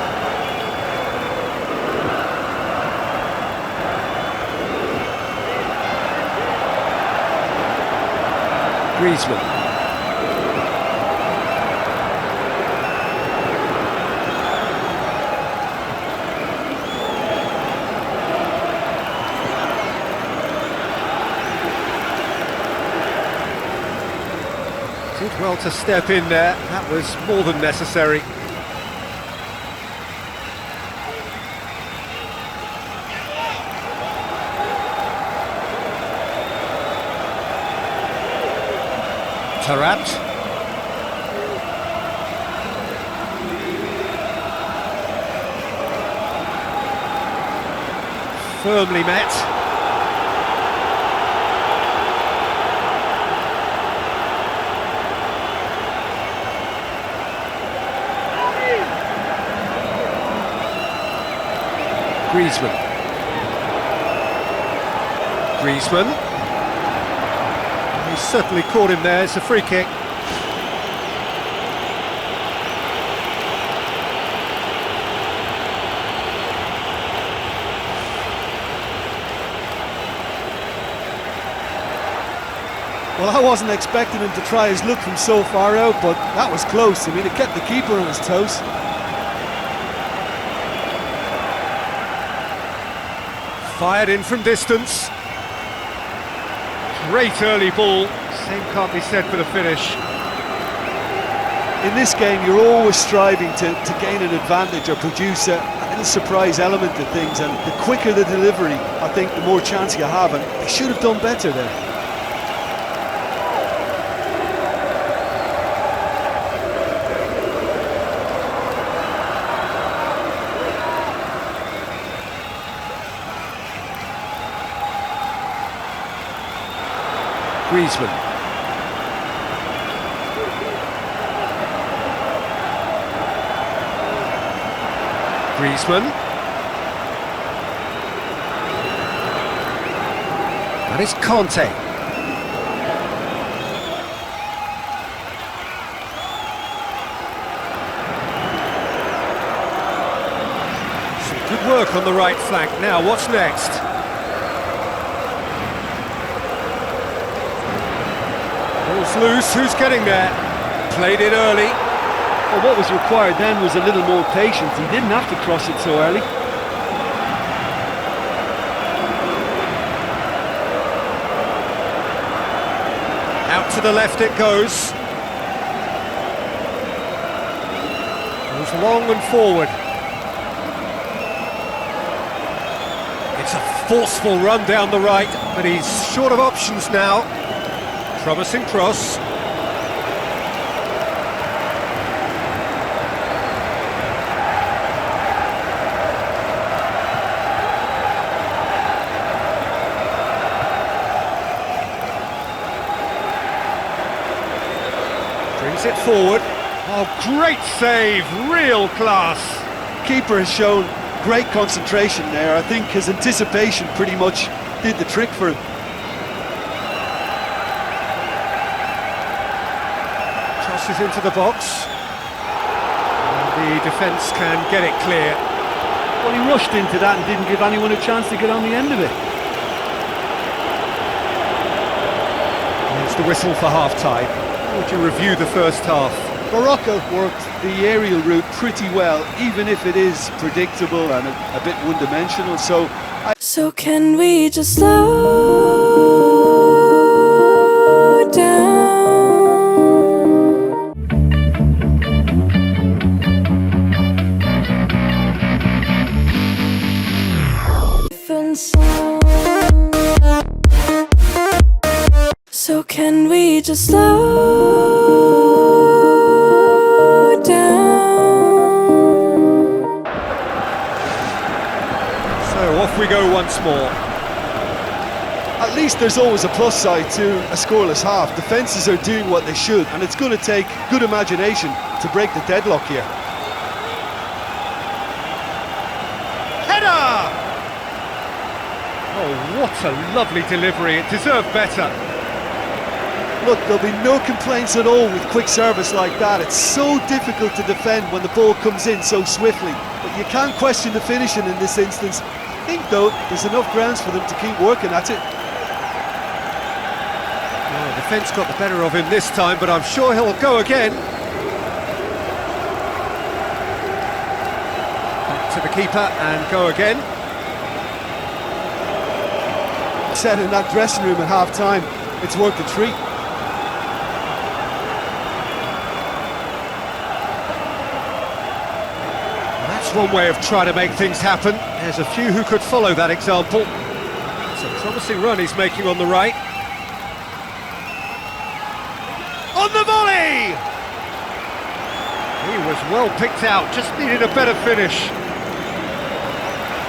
Griezmann. Did well to step in there, that was more than necessary. Taarabt. Firmly met. Griezmann. Griezmann. He's certainly caught him there, it's a free kick. Well, I wasn't expecting him to try his luck from so far out, but that was close. I mean, it kept the keeper on his toes. Fired in from distance. Great early ball. Same can't be said for the finish. In this game, you're always striving to gain an advantage or produce a little surprise element to things, and the quicker the delivery, I think the more chance you have, and they should have done better there. Griezmann. Griezmann. That is Conte. Some good work on the right flank. Now, what's next? Ball's loose, who's getting there? Played it early. Well, what was required then was a little more patience. He didn't have to cross it so early. Out to the left it goes. Goes long and forward. It's a forceful run down the right, but he's short of options now. Promising cross. Brings it forward. Oh, great save, real class. Keeper has shown great concentration there. I think his anticipation pretty much did the trick for him. Crosses into the box. And The defence can get it clear. Well, he rushed into that and didn't give anyone a chance to get on the end of it. It's the whistle for half-time. How would you review the first half? Morocco worked the aerial route pretty well, even if it is predictable and a bit one-dimensional. So can we just slow down? So can we just slow down? So off we go once more. At least there's always a plus side to a scoreless half. Defences are doing what they should, and it's going to take good imagination to break the deadlock here. Header! Oh, what a lovely delivery. It deserved better. Look, there'll be no complaints at all with quick service like that. It's so difficult to defend when the ball comes in so swiftly. But you can't question the finishing in this instance. I think, though, there's enough grounds for them to keep working at it. Oh, the defence got the better of him this time, but I'm sure he'll go again. Back to the keeper and go again. Said in that dressing room at half-time, it's worked a treat. That's one way of trying to make things happen. There's a few who could follow that example. It's a promising run he's making on the right. On the volley! He was well picked out, just needed a better finish.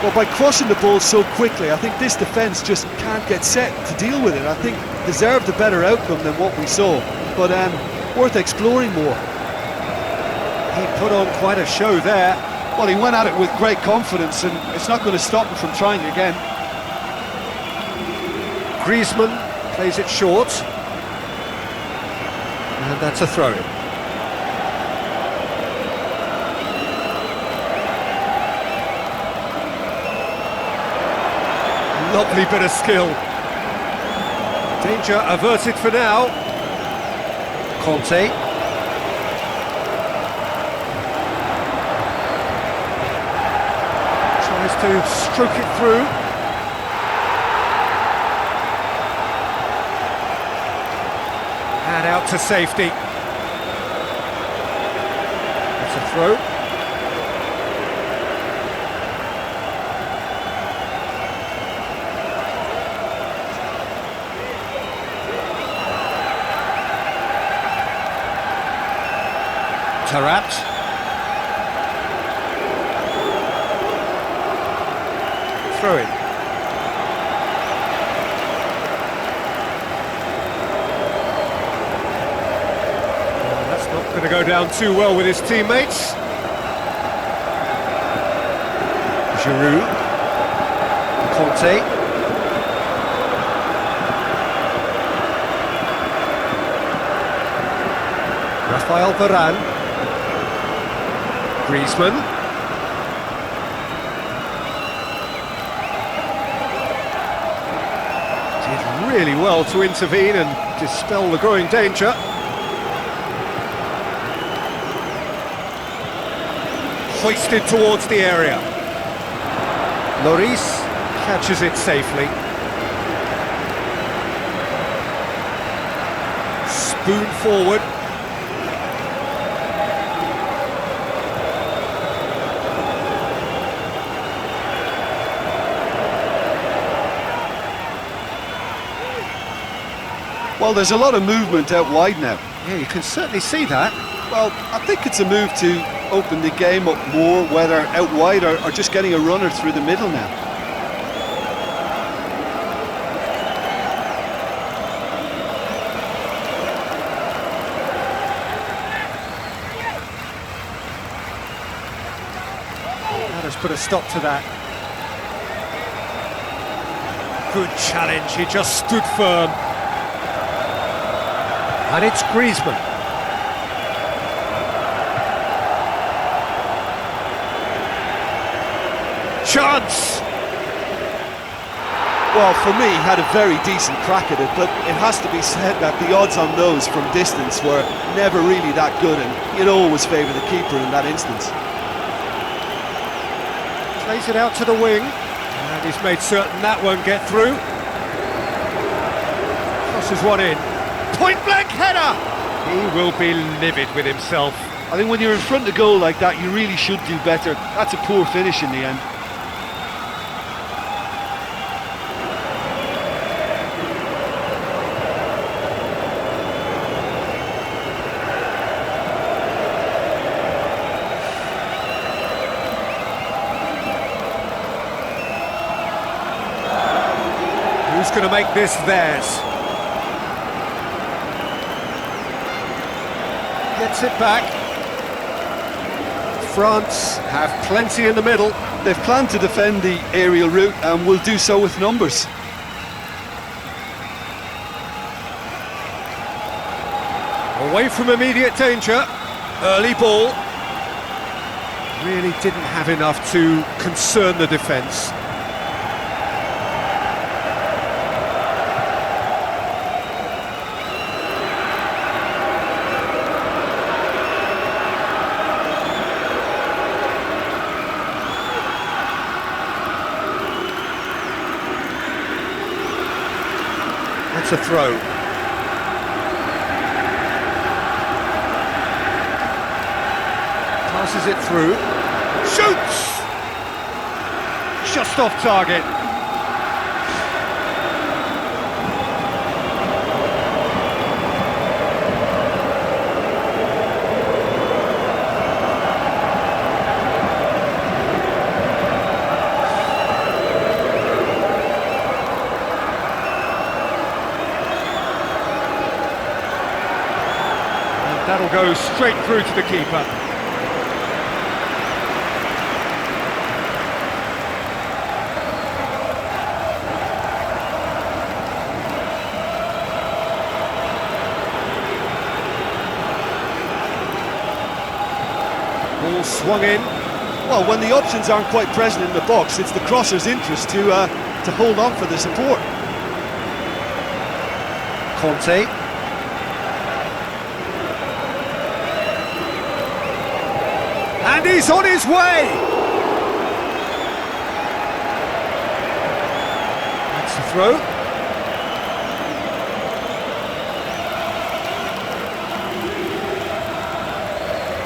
Well, by crossing the ball so quickly, I think this defence just can't get set to deal with it. I think deserved a better outcome than what we saw, but worth exploring more. He put on quite a show there. Well, he went at it with great confidence, and it's not going to stop him from trying again. Griezmann plays it short. And that's a throw-in. Lovely bit of skill. Danger averted for now. Conte. Tries to stroke it through. And out to safety. It's a throw. Tarat. Throw in. That's not going to go down too well with his teammates. Giroud. Conte. Rafael Varane. Griezmann. Did really well to intervene and dispel the growing danger. Hoisted towards the area. Lloris catches it safely. Spoon forward. Well, there's a lot of movement out wide now. Yeah, you can certainly see that. Well, I think it's a move to open the game up more, whether out wide or just getting a runner through the middle now. That has put a stop to that. Good challenge, he just stood firm. And it's Griezmann. chance! Well, for me, he had a very decent crack at it, but it has to be said that the odds on those from distance were never really that good, and you'd always favour the keeper in that instance. Plays it out to the wing, and he's made certain that won't get through. Crosses one in. Point-blank header! He will be livid with himself. I think when you're in front of goal like that, you really should do better. That's a poor finish in the end. Who's going to make this theirs? Gets it back. France have plenty in the middle. They've planned to defend the aerial route and will do so with numbers. Away from immediate danger. Early ball. Really didn't have enough to concern the defence. That's a throw. Passes it through. Shoots! Just off target. That'll go straight through to the keeper. Ball swung in. Well, when the options aren't quite present in the box, it's the crosser's interest to hold on for the support. Conte. And he's on his way! That's the throw.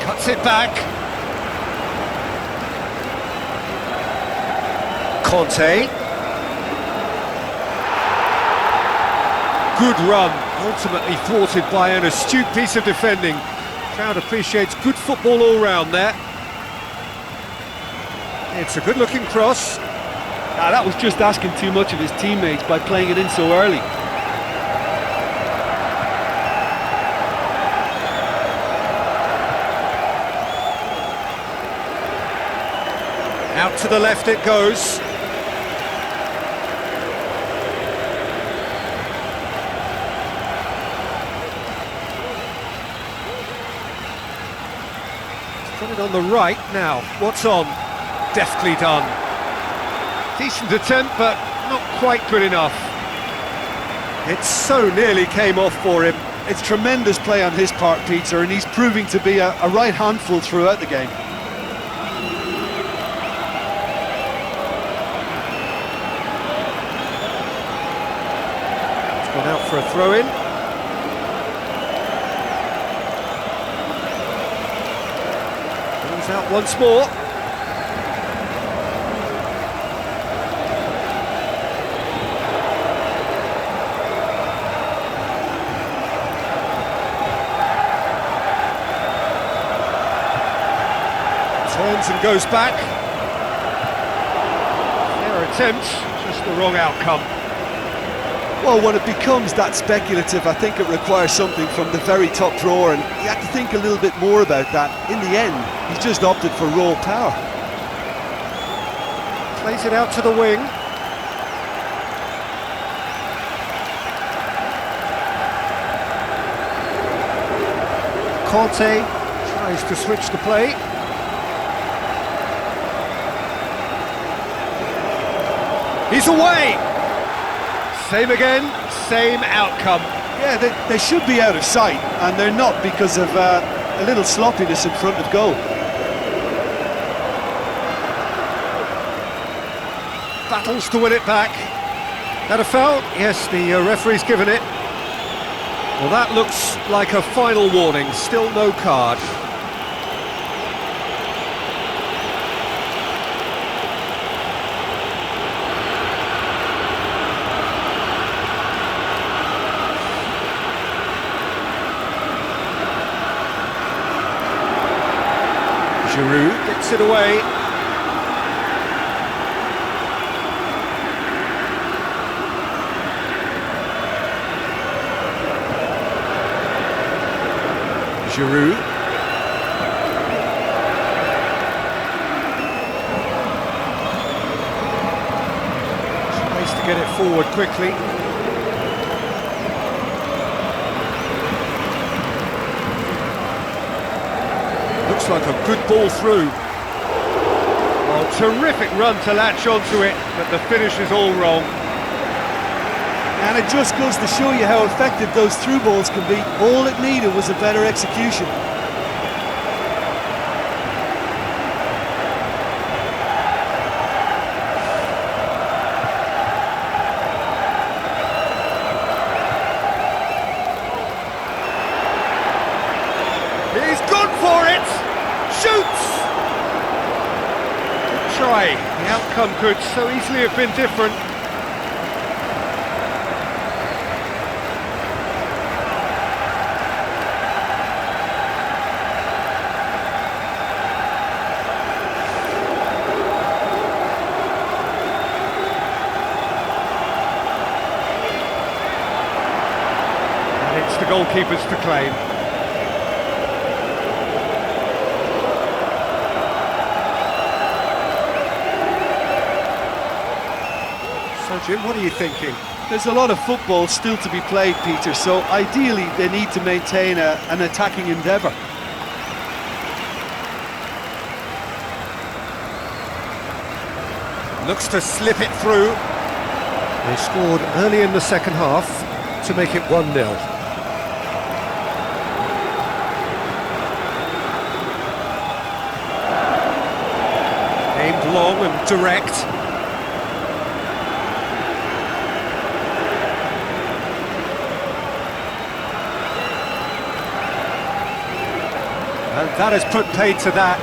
Cuts it back. Conte. Good run, ultimately thwarted by an astute piece of defending. Crowd appreciates good football all round there. It's a good-looking cross. That was just asking too much of his teammates by playing it in so early. Out to the left it goes. He's put it on the right now. What's on? Deftly done. Decent attempt, but not quite good enough. It so nearly came off for him. It's tremendous play on his part, Peter, and he's proving to be a right handful throughout the game. It's gone out for a throw-in. Goes out once more. Turns and goes back. Fair attempt, just the wrong outcome. Well, when it becomes that speculative, I think it requires something from the very top drawer, and you have to think a little bit more about that. In the end, he's just opted for raw power. Plays it out to the wing. Conte tries to switch the play. He's away! Same again, same outcome. Yeah, they should be out of sight, and they're not because of a little sloppiness in front of goal. Battles to win it back. That a foul? Yes, the referee's given it. Well, that looks like a final warning. Still no card. Giroud gets it away. Giroud. Tries to get it forward quickly. Looks like a good ball through. Oh, terrific run to latch onto it, but the finish is all wrong. And it just goes to show you how effective those through balls can be. All it needed was a better execution. He's gone for it! Shoots! Good try. The outcome could so easily have been different. It's the goalkeepers to claim. So Jim, what are you thinking? There's a lot of football still to be played, Peter, so ideally they need to maintain an attacking endeavour. Looks to slip it through. They scored early in the second half to make it 1-0. Aimed long and direct. And that has put paid to that.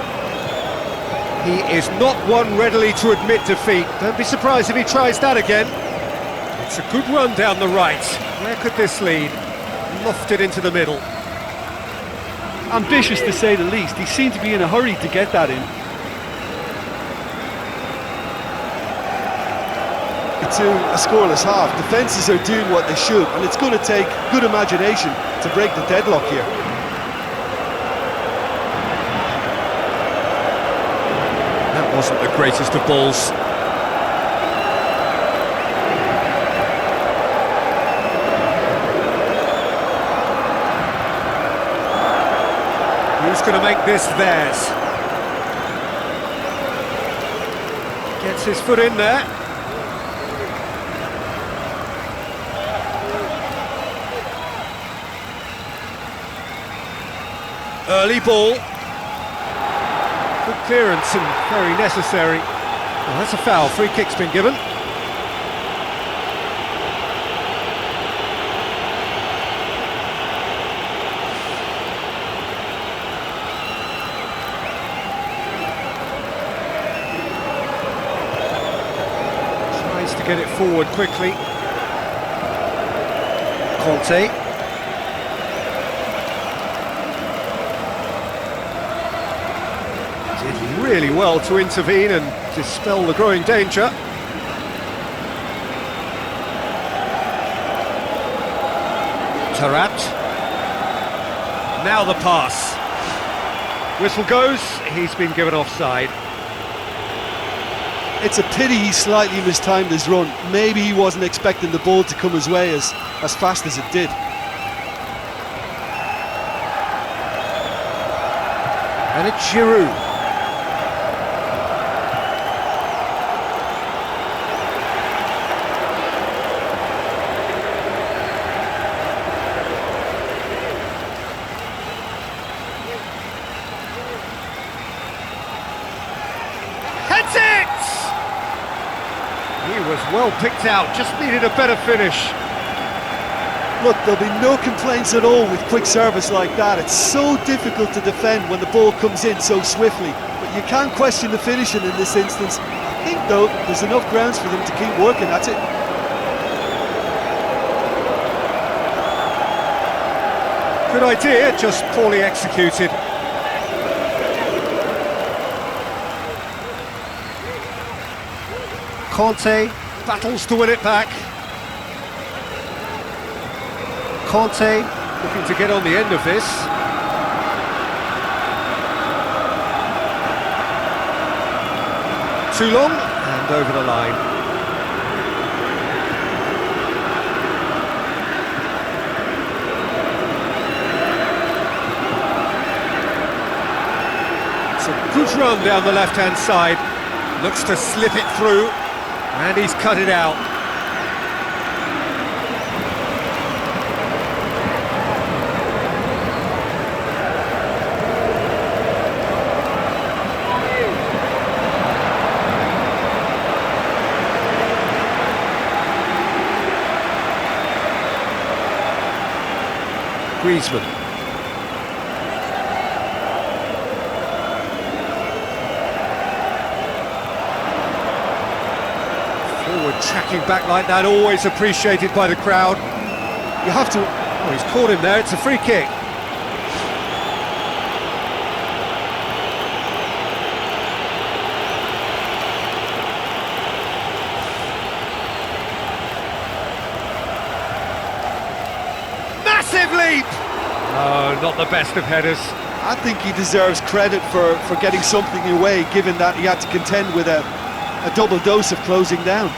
He is not one readily to admit defeat. Don't be surprised if he tries that again. It's a good run down the right. Where could this lead? Lofted into the middle. Ambitious to say the least. He seemed to be in a hurry to get that in. To a scoreless half. Defences are doing what they should, and it's going to take good imagination to break the deadlock here. That wasn't the greatest of balls. Who's going to make this theirs? Gets his foot in there. Early ball. Good clearance and very necessary. Well, that's a foul. Free kick's been given. Tries to get it forward quickly. Conte. Really well to intervene and dispel the growing danger. Tarat. Now the pass. Whistle goes, he's been given offside. It's a pity he slightly mistimed his run. Maybe he wasn't expecting the ball to come his way as fast as it did. And it's Giroud. Well picked out, just needed a better finish. Look, there'll be no complaints at all with quick service like that. It's so difficult to defend when the ball comes in so swiftly. But you can't question the finishing in this instance. I think, though, there's enough grounds for them to keep working, that's it. Good idea, just poorly executed. Conte battles to win it back. Conte looking to get on the end of this. Too long and over the line. It's a good run down the left-hand side. Looks to slip it through, and he's cut it out. Griezmann. Forward tracking back like that, always appreciated by the crowd. You have to... Oh, he's caught him there, it's a free kick. Massive leap! Oh, not the best of headers. I think he deserves credit for getting something away, given that he had to contend with a double dose of closing down.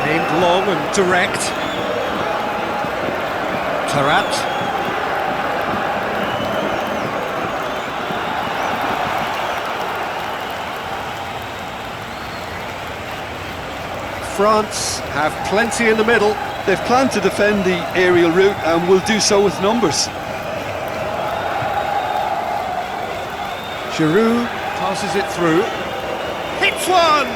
Aimed long and direct. Tarat. France have plenty in the middle. They've planned to defend the aerial route and will do so with numbers. Giroud passes it through. Hits one!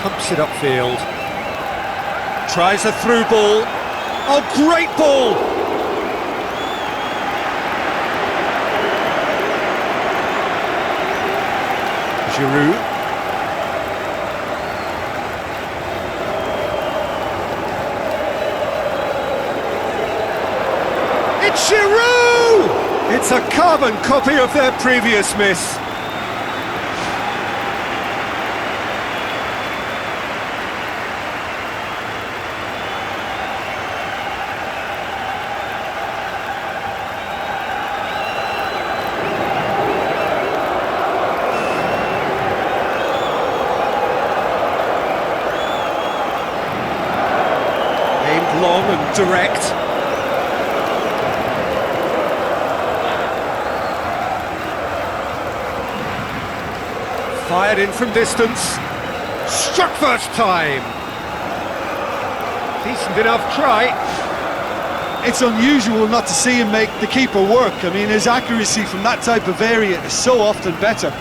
Pumps it upfield. Tries a through ball. Oh, great ball! Giroud. It's Giroud! It's a carbon copy of their previous miss. Long and direct. Fired in from distance. Struck first time. Decent enough try. It's unusual not to see him make the keeper work. I mean, his accuracy from that type of area is so often better.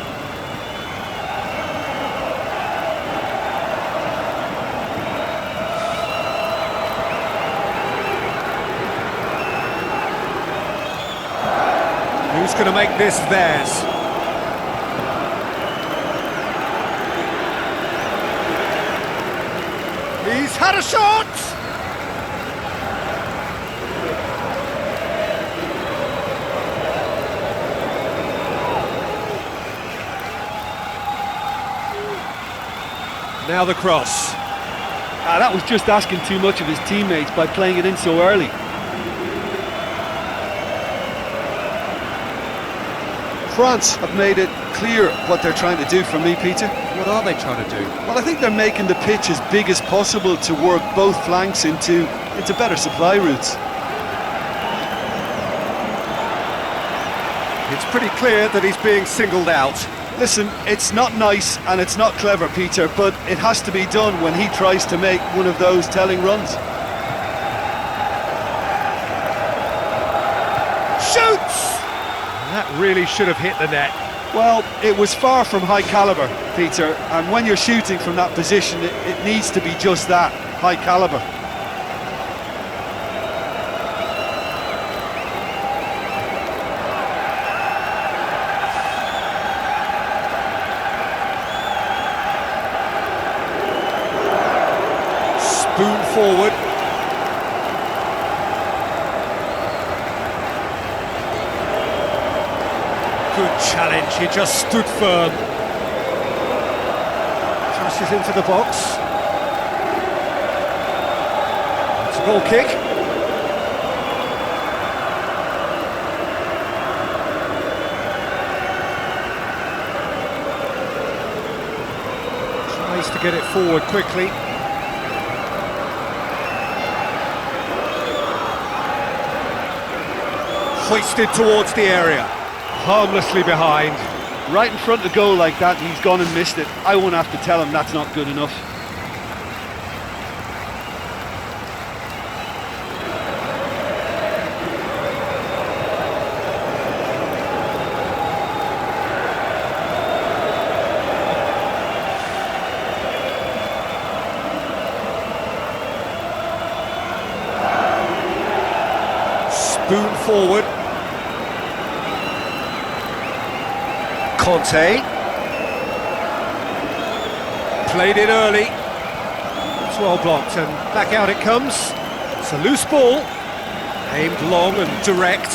Who's going to make this theirs? He's had a shot! Now the cross. That was just asking too much of his teammates by playing it in so early. France have made it clear what they're trying to do for me, Peter. What are they trying to do? Well, I think they're making the pitch as big as possible to work both flanks into better supply routes. It's pretty clear that he's being singled out. Listen, it's not nice and it's not clever, Peter, but it has to be done when he tries to make one of those telling runs. Shoots! That really should have hit the net. Well, it was far from high caliber, Peter, and when you're shooting from that position, it needs to be just that, high caliber. Spoon forward. Good challenge, he just stood firm. Crashes into the box. It's a goal kick. Tries to get it forward quickly. Hoisted towards the area. Harmlessly behind. Right in front of goal like that, he's gone and missed it. I won't have to tell him that's not good enough. Spoon forward. Conte. Played it early. It's well blocked and back out it comes. It's a loose ball. Aimed long and direct.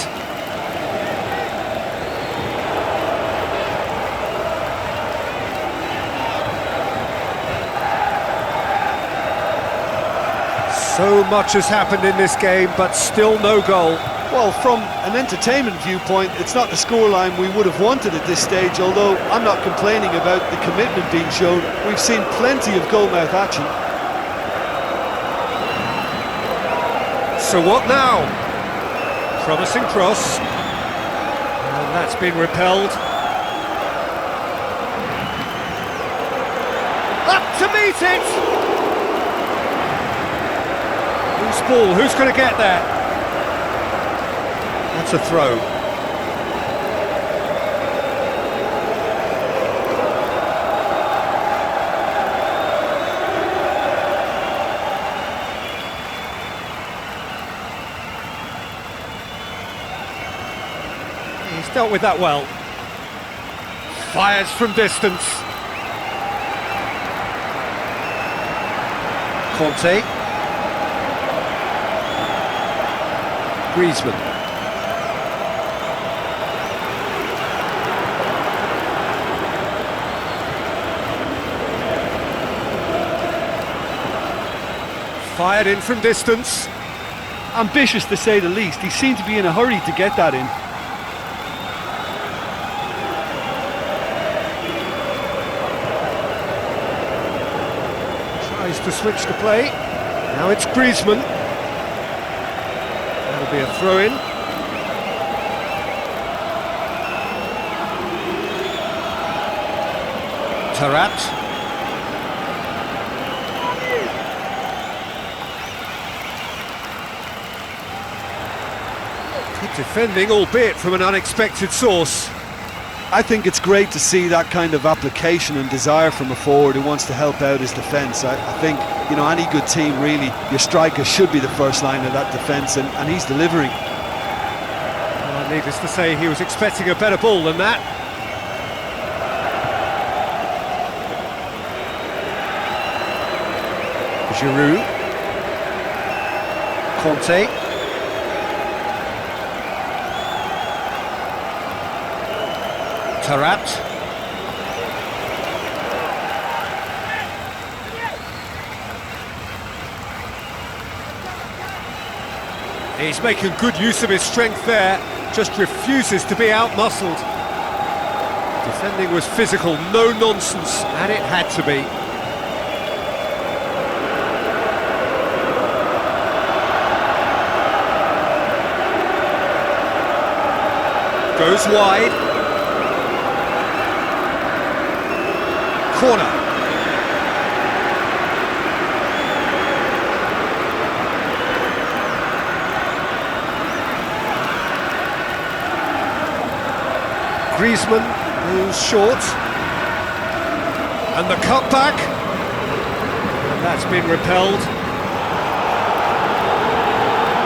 So much has happened in this game, but still no goal. Well, from an entertainment viewpoint, it's not the scoreline we would have wanted at this stage, although I'm not complaining about the commitment being shown. We've seen plenty of goalmouth action. So what now? Promising cross. And that's been repelled. Up to meet it! Loose ball, who's going to get there? That's a throw. He's dealt with that well. Fires from distance. Conte. Griezmann. Fired in from distance. Ambitious to say the least. He seemed to be in a hurry to get that in. Tries to switch the play. Now it's Griezmann. That'll be a throw-in. Tarat. Good defending, albeit from an unexpected source. I think it's great to see that kind of application and desire from a forward who wants to help out his defence. I think, you know, any good team really, your striker should be the first line of that defence, and he's delivering. Well, needless to say, he was expecting a better ball than that. Giroud. Conte. Tarat. He's making good use of his strength there, just refuses to be out-muscled. Defending was physical, no nonsense, and it had to be. Goes wide. corner. Griezmann moves short. And the cutback. And that's been repelled.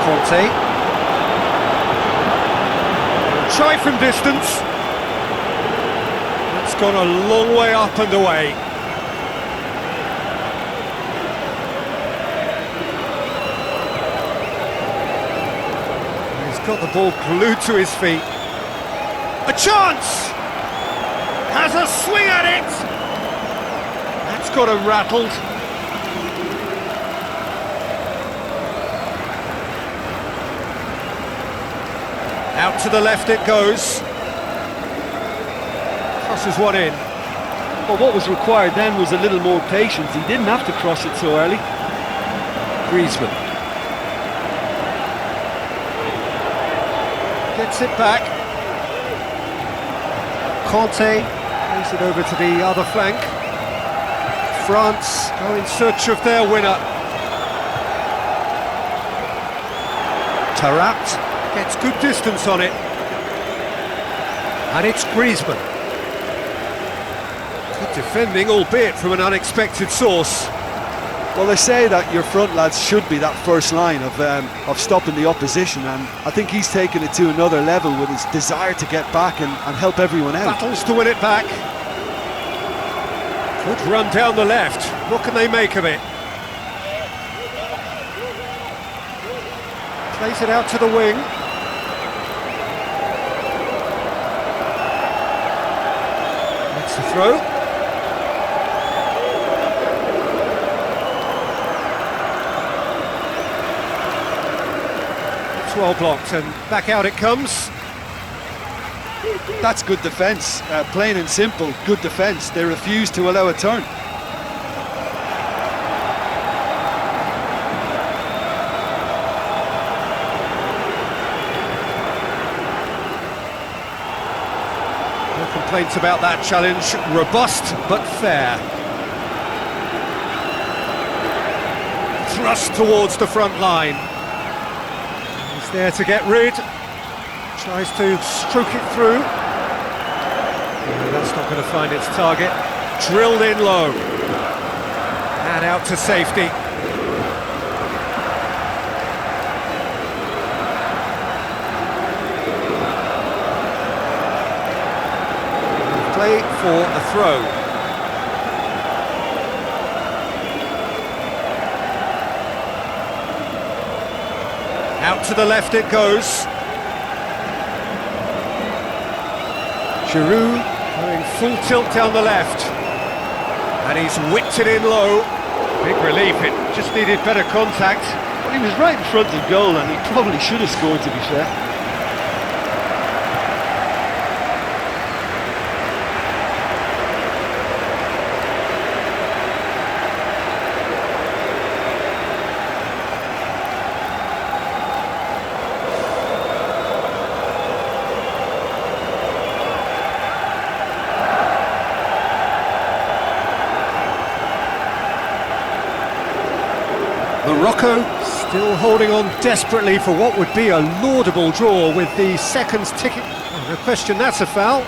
Conte. Try from distance. It's gone a long way up and away. He's got the ball glued to his feet. A chance! Has a swing at it! That's got him rattled. Out to the left it goes. Crosses one in. Well, what was required then was a little more patience. He didn't have to cross it so early. Griezmann. Gets it back. Conte plays it over to the other flank. France go in search of their winner. Tarat gets good distance on it. And it's Griezmann. Good defending, albeit from an unexpected source. Well, they say that your front lads should be that first line of stopping the opposition, and I think he's taken it to another level with his desire to get back and help everyone out. Battles to win it back. Good run down the left. What can they make of it? Plays it out to the wing. That's the throw. Well blocked, and back out it comes. That's good defence, plain and simple, good defence. They refuse to allow a turn. No complaints about that challenge, robust but fair. Thrust towards the front line. There to get rid, tries to stroke it through. No, that's not going to find its target. Drilled in low. And out to safety. Play for a throw. Out to the left it goes. Giroud going full tilt down the left. And he's whipped it in low. Big relief, it just needed better contact. Well, he was right in front of goal and he probably should have scored, to be fair. Morocco still holding on desperately for what would be a laudable draw with the seconds ticking. Oh, no question, that's a foul.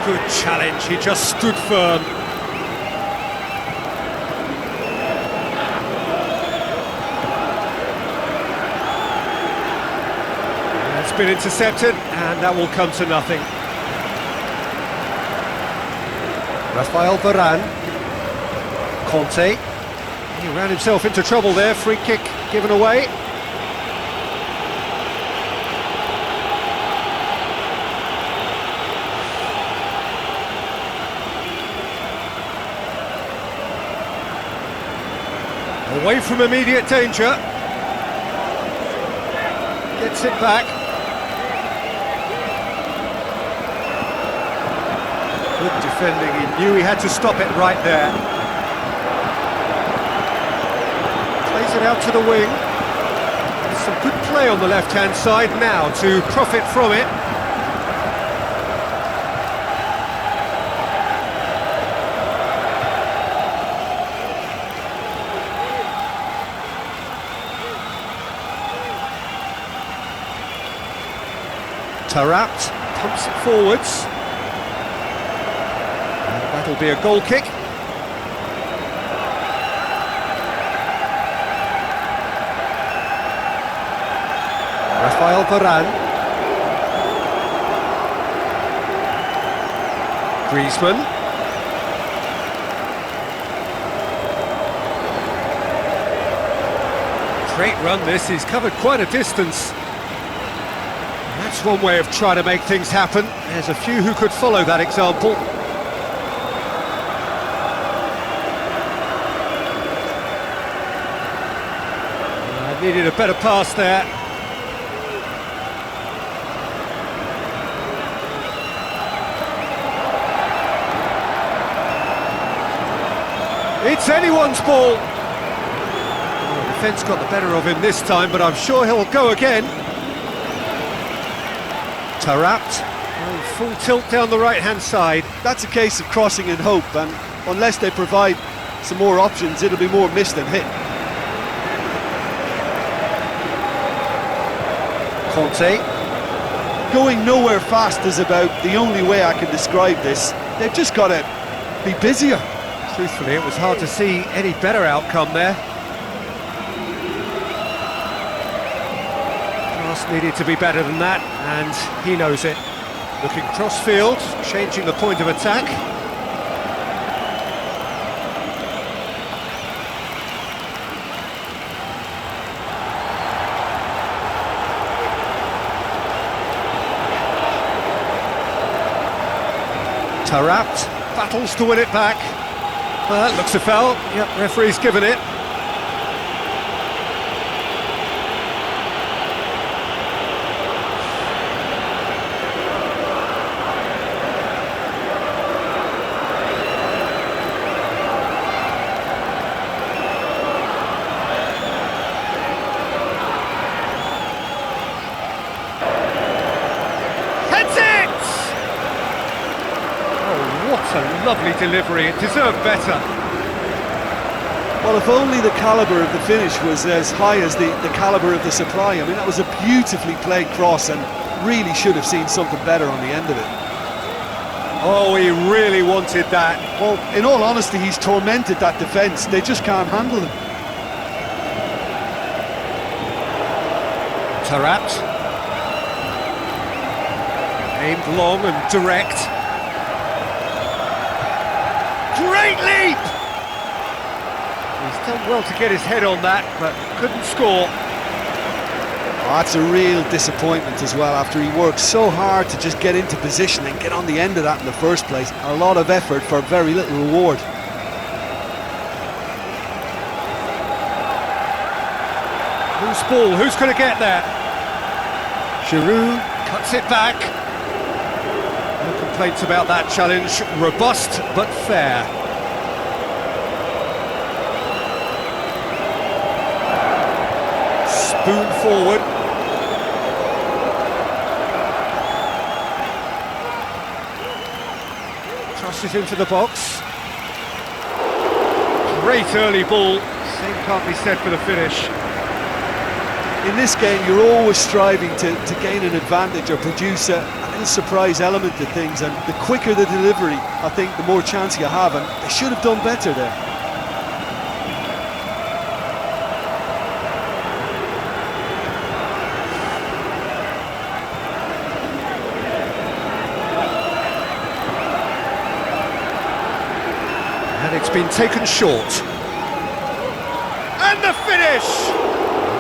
Good challenge, he just stood firm. It's been intercepted, and that will come to nothing. Rafael Varane. Conte. He ran himself into trouble there, free kick given away. Away from immediate danger. Gets it back. Good defending, he knew he had to stop it right there. Plays it out to the wing. Some good play on the left-hand side now to profit from it. Tarapt pumps it forwards. And that'll be a goal kick. Rafael Varane. Griezmann. Great run this, he's covered quite a distance. That's one way of trying to make things happen. There's a few who could follow that example. Needed a better pass there. It's anyone's ball. Oh, the defence got the better of him this time, but I'm sure he'll go again. Tarapt, full tilt down the right-hand side. That's a case of crossing in hope, and unless they provide some more options, it'll be more miss than hit. Conte. Going nowhere fast is about the only way I can describe this. They've just got to be busier. Truthfully, it was hard to see any better outcome there. Pass needed to be better than that, and he knows it. Looking cross-field, changing the point of attack. Tarapt battles to win it back. Well, that looks a foul. Yep, referee's given it. What a lovely delivery, it deserved better. Well, if only the calibre of the finish was as high as the calibre of the supply. I mean, that was a beautifully played cross and really should have seen something better on the end of it. Oh, he really wanted that. Well, in all honesty, he's tormented that defence. They just can't handle him. Tarapt. Aimed long and direct. Great leap! He's done well to get his head on that, but couldn't score. Oh, that's a real disappointment as well, after he worked so hard to just get into position and get on the end of that in the first place. A lot of effort for very little reward. Who's ball? Who's going to get there? Giroud cuts it back. No complaints about that challenge. Robust but fair. Spoon forward. Crosses into the box. Great early ball. Same can't be said for the finish. In this game, you're always striving to gain an advantage or produce a little surprise element to things, and the quicker the delivery, I think the more chance you have, and they should have done better there. And it's been taken short. And the finish!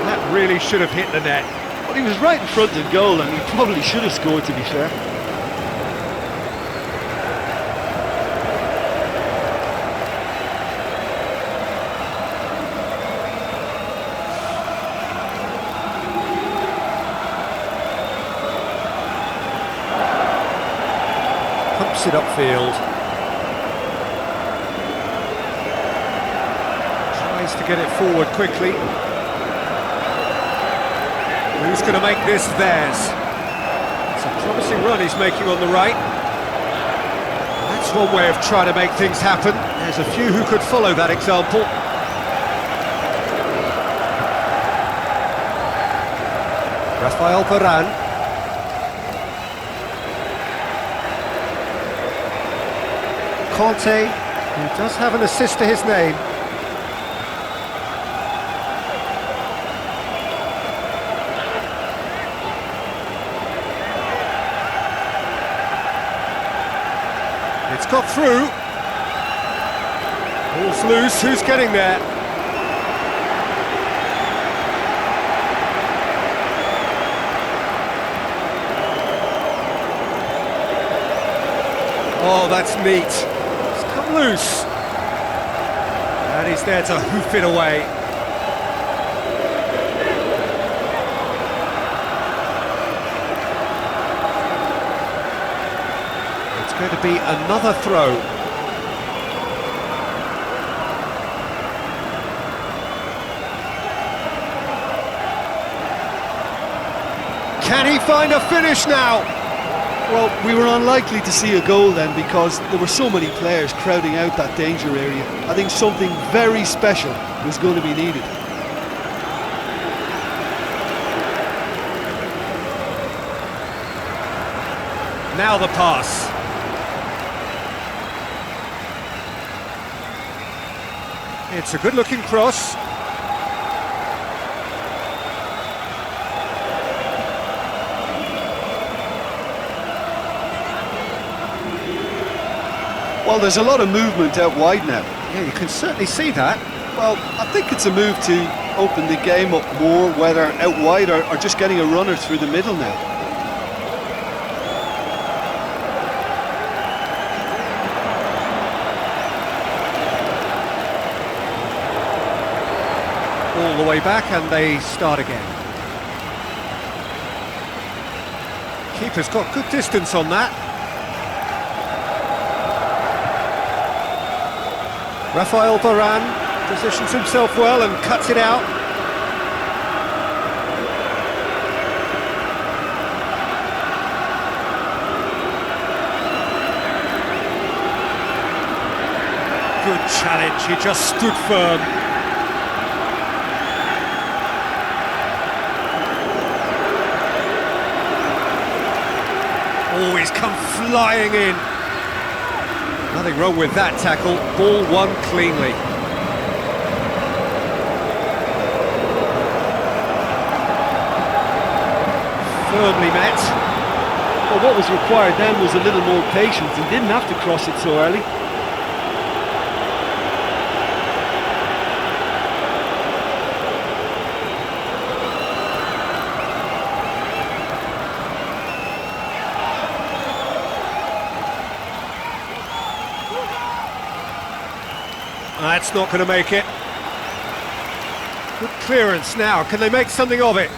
That really should have hit the net. Well, he was right in front of goal, and he probably should have scored, to be fair. whips it upfield. Tries to get it forward quickly. Who's going to make this theirs? It's a promising run he's making on the right. That's one way of trying to make things happen. There's a few who could follow that example. Rafael Varane. Conte, who does have an assist to his name. It's got through. Ball's loose, who's getting there? Oh, that's neat. It's come loose. And he's there to hoof it away. It's going to be another throw. Can he find a finish now? Well, we were unlikely to see a goal then because there were so many players crowding out that danger area. I think something very special was going to be needed. Now the pass. It's a good-looking cross. Well, there's a lot of movement out wide now. Yeah, you can certainly see that. Well, I think it's a move to open the game up more, whether out wide or just getting a runner through the middle now. All the way back and they start again. Keeper's got good distance on that. Rafael Varane positions himself well and cuts it out. Good challenge, he just stood firm. Oh, he's come flying in. Nothing wrong with that tackle, ball won cleanly. Firmly met. Well, what was required then was a little more patience. He didn't have to cross it so early. That's not going to make it. Good clearance now. Can they make something of it?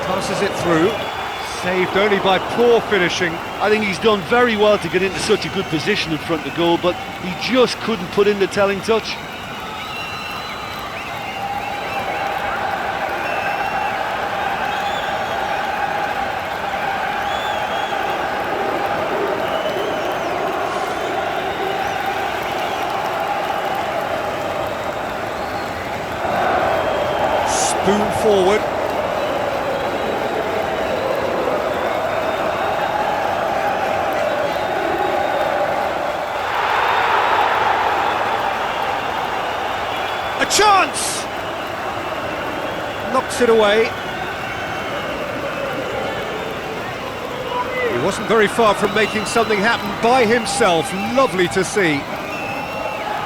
Passes it through. Saved only by poor finishing. I think he's done very well to get into such a good position in front of the goal, but he just couldn't put in the telling touch. Spoon forward. A chance! Knocks it away. He wasn't very far from making something happen by himself. Lovely to see.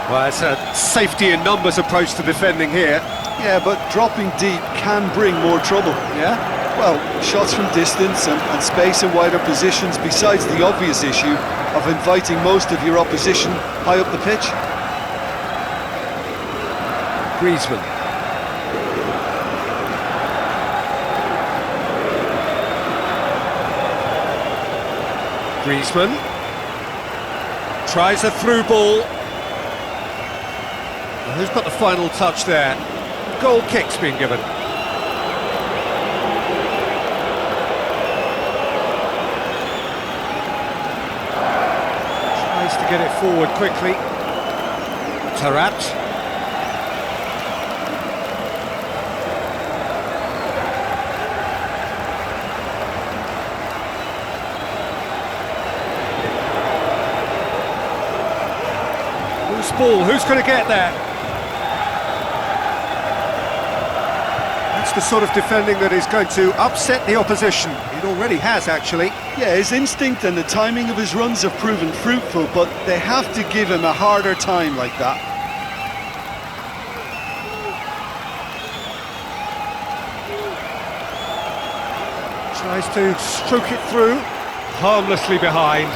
Well, it's a safety in numbers approach to defending here. Yeah, but dropping deep can bring more trouble. Yeah? Well, shots from distance and space in wider positions, besides the obvious issue, of inviting most of your opposition high up the pitch. Griezmann. Griezmann tries a through ball. And who's got the final touch there? Goal kick's been given. Tries to get it forward quickly. Taarabt. Ball, who's going to get there? That's the sort of defending that is going to upset the opposition. It already has, actually. Yeah, his instinct and the timing of his runs have proven fruitful, but they have to give him a harder time like that. Tries to stroke it through, harmlessly behind.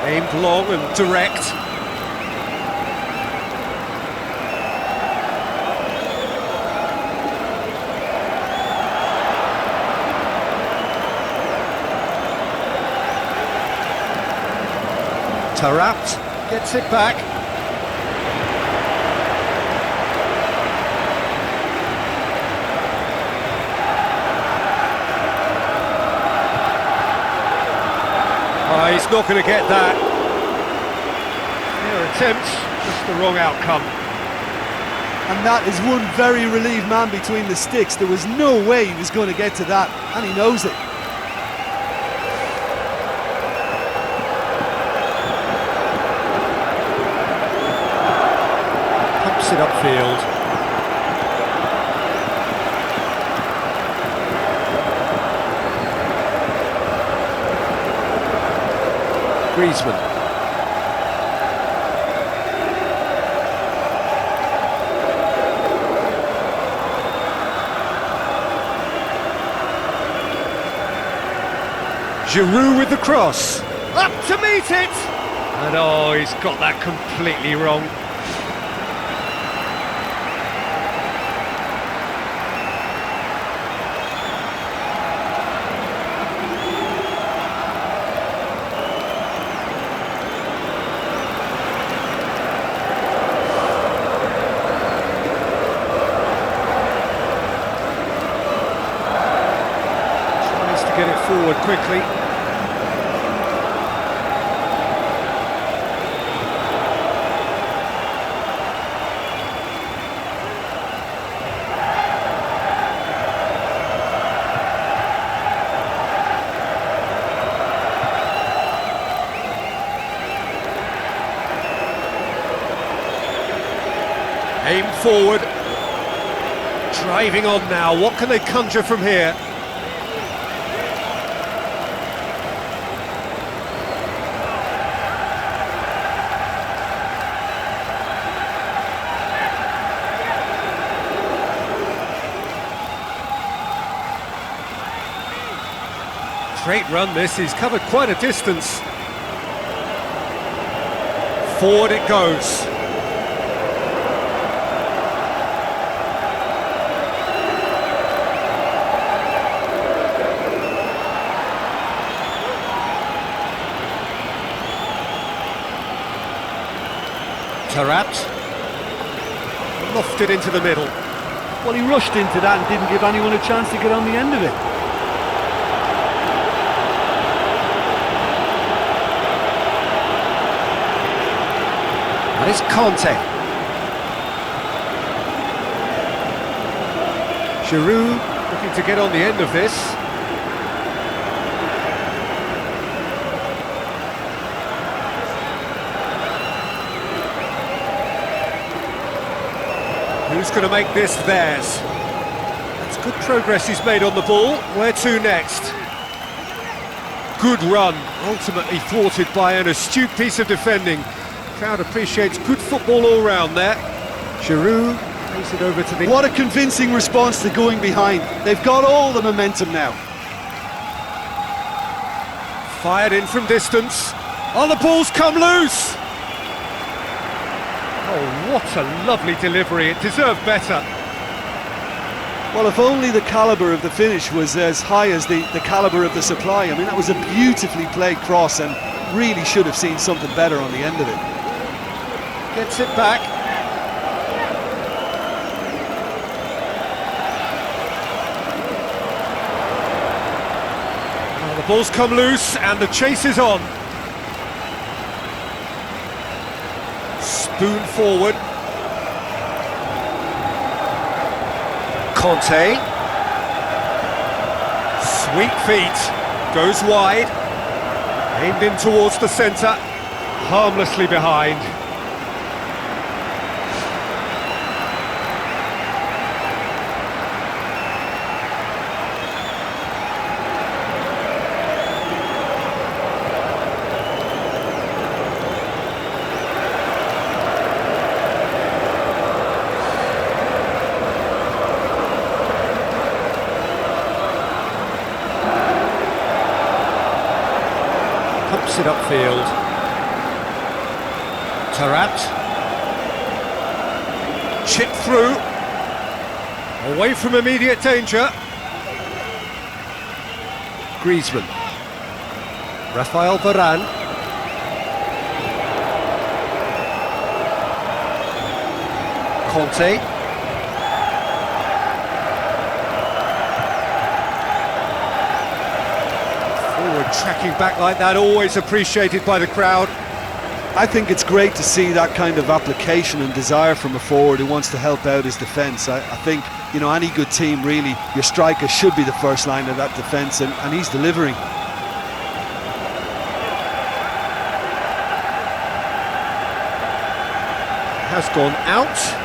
Aimed long and direct. Taarabt gets it back. Oh, he's not going to get that. Their attempts, just the wrong outcome. And that is one very relieved man between the sticks. There was no way he was going to get to that, and he knows it. Pumps it upfield. Griezmann. Giroud with the cross. Up to meet it! And oh, he's got that completely wrong. Get it forward quickly. Aim forward. Driving on now. What can they conjure from here? Great run this, he's covered quite a distance. Forward it goes. Taarabt. Lofted into the middle. Well, he rushed into that and didn't give anyone a chance to get on the end of it. And it's Conte. Giroud looking to get on the end of this. who's going to make this theirs. That's good progress he's made on the ball. Where to next? Good run, ultimately thwarted by an astute piece of defending. Crowd appreciates good football all round there. Giroud plays it over to the... What a convincing response to going behind. They've got all the momentum now. Fired in from distance. Oh, the ball's come loose! Oh, what a lovely delivery. It deserved better. Well, if only the calibre of the finish was as high as the calibre of the supply. I mean, that was a beautifully played cross and really should have seen something better on the end of it. Gets it back. Oh, the ball's come loose and the chase is on. Spoon forward. Conte. Sweet feet. Goes wide. Aimed in towards the centre. Harmlessly behind. Pumps it upfield. Tarat. Chip through. Away from immediate danger. Griezmann. Rafael Varane. Conte. Tracking back like that, always appreciated by the crowd. I think it's great to see that kind of application and desire from a forward who wants to help out his defence. I think, you know, any good team really, your striker should be the first line of that defence, and he's delivering. Has gone out.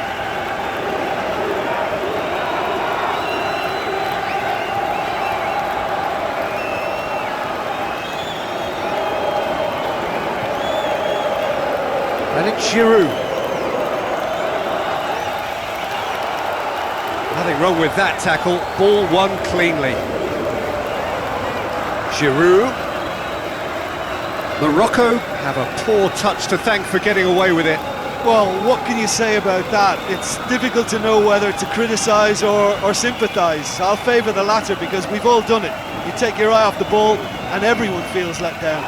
And it's Giroud. Nothing wrong with that tackle. Ball won cleanly. Giroud. Morocco have a poor touch to thank for getting away with it. Well, what can you say about that? It's difficult to know whether to criticise or sympathise. I'll favour the latter because we've all done it. You take your eye off the ball and everyone feels let down.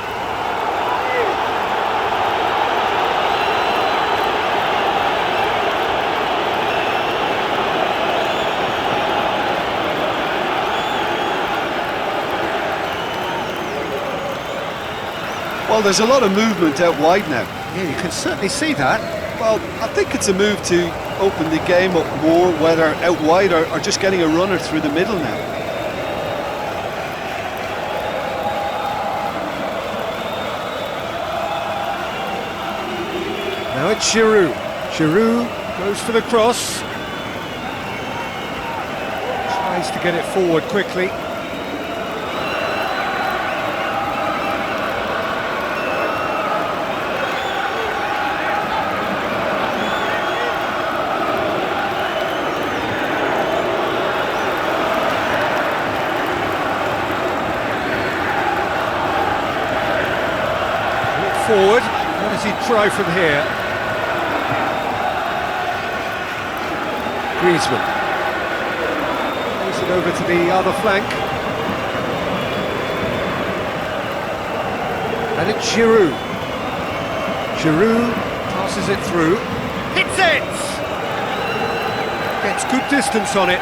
Well, there's a lot of movement out wide now. Yeah, you can certainly see that. Well, I think it's a move to open the game up more, whether out wide or just getting a runner through the middle now. Now it's Giroud. Giroud goes for the cross. Tries to get it forward quickly. Forward, what does he try from here? Griezmann plays it over to the other flank, and it's Giroud. Giroud passes it through, hits it! Gets good distance on it.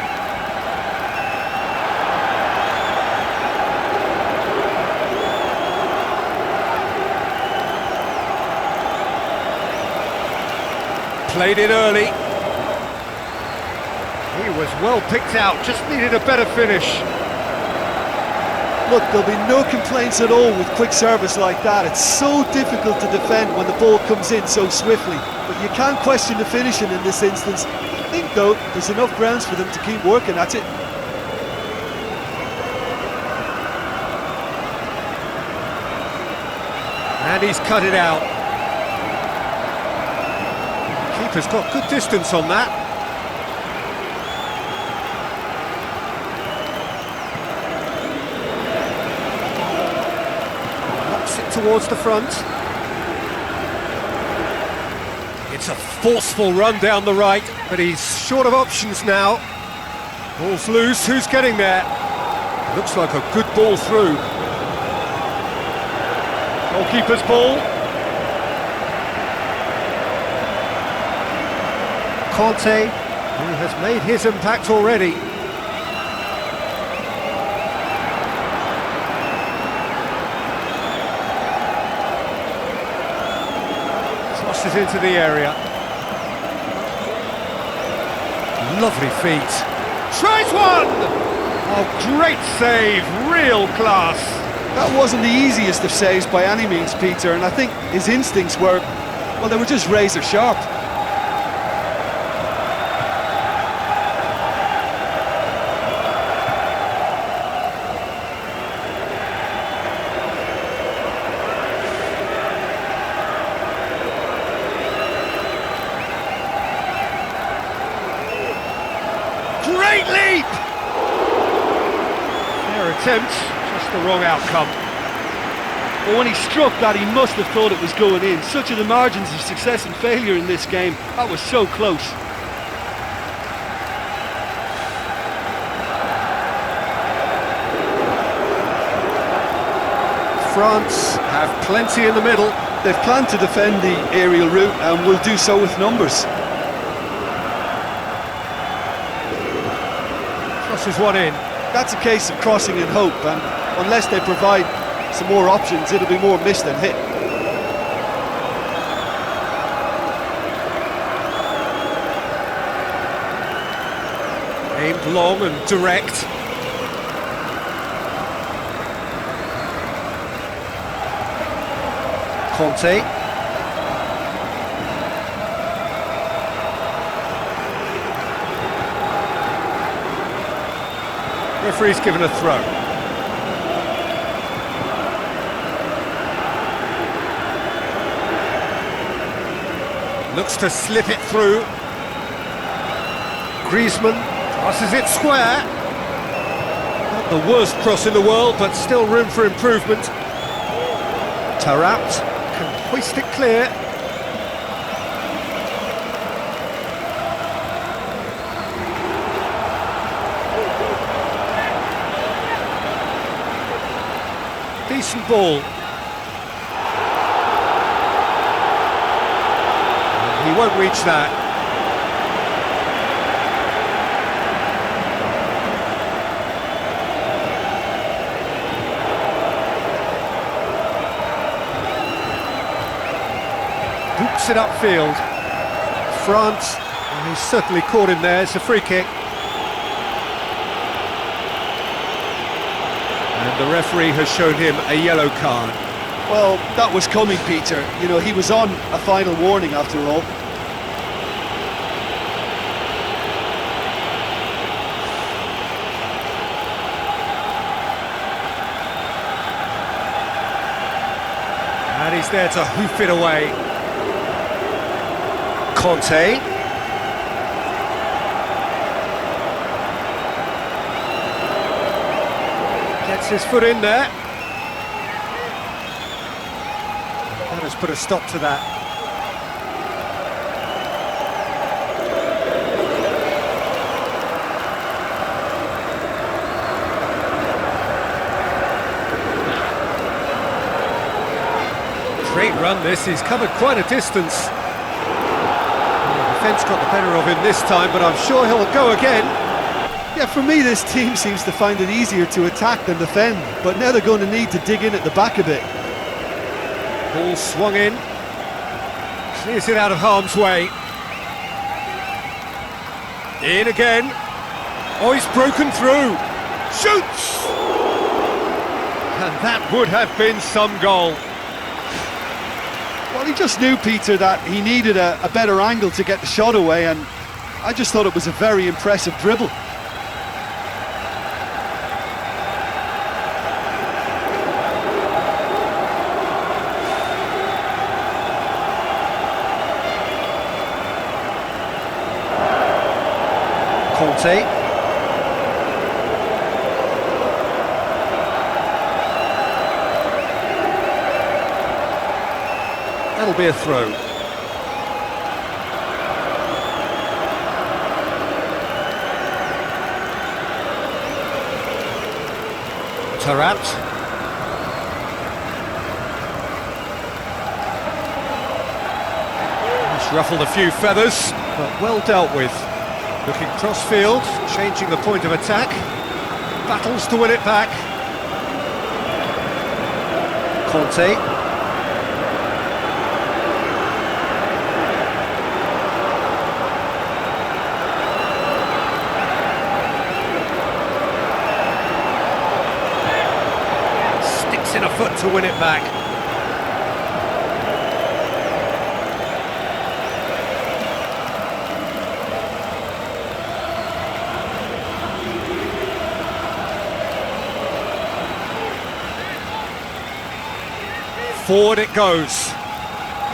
Played it early. He was well picked out, just needed a better finish. Look, there'll be no complaints at all with quick service like that. It's so difficult to defend when the ball comes in so swiftly. But you can't question the finishing in this instance. think, though, there's enough grounds for them to keep working at it. And he's cut it out. Keeper's got good distance on that. Knocks it towards the front. It's a forceful run down the right, but he's short of options now. Ball's loose, who's getting there? Looks like a good ball through. Goalkeeper's ball. Conte, who has made his impact already. Tosses into the area. Lovely feet. Tries one! Oh, great save, real class. That wasn't the easiest of saves by any means, Peter, and I think his instincts were, well, they were just razor sharp. Great leap! Fair attempt, just the wrong outcome. But when he struck that, he must have thought it was going in. Such are the margins of success and failure in this game. That was so close. France have plenty in the middle. They've planned to defend the aerial route and will do so with numbers. Crosses one in. That's a case of crossing in hope, and unless they provide some more options, it'll be more missed than hit. Aimed long and direct. Conte. Referee's given a throw. Looks to slip it through. Griezmann passes it square. Not the worst cross in the world, but still room for improvement. Taarabt can hoist it clear. Decent ball. He won't reach that. Hoops it upfield. France, well, he's certainly caught him there. It's a free kick. And the referee has shown him a yellow card. Well, that was coming, Peter. You know, he was on a final warning after all. And he's there to hoof it away. Conte. Gets his foot in there. That has put a stop to that. Great run this, he's covered quite a distance. The defence got the better of him this time, but I'm sure he'll go again. Yeah, for me, this team seems to find it easier to attack than defend, but now they're going to need to dig in at the back a bit. Ball swung in, clears it out of harm's way. In again. Oh, he's broken through. Shoots! And that would have been some goal. Well, he just knew, Peter, that he needed a better angle to get the shot away, and I just thought it was a very impressive dribble. Conte. That'll be a throw. Tarat. He's ruffled a few feathers, but well dealt with. Looking cross-field, changing the point of attack. Battles to win it back. Conte. Sticks in a foot to win it back. Forward it goes.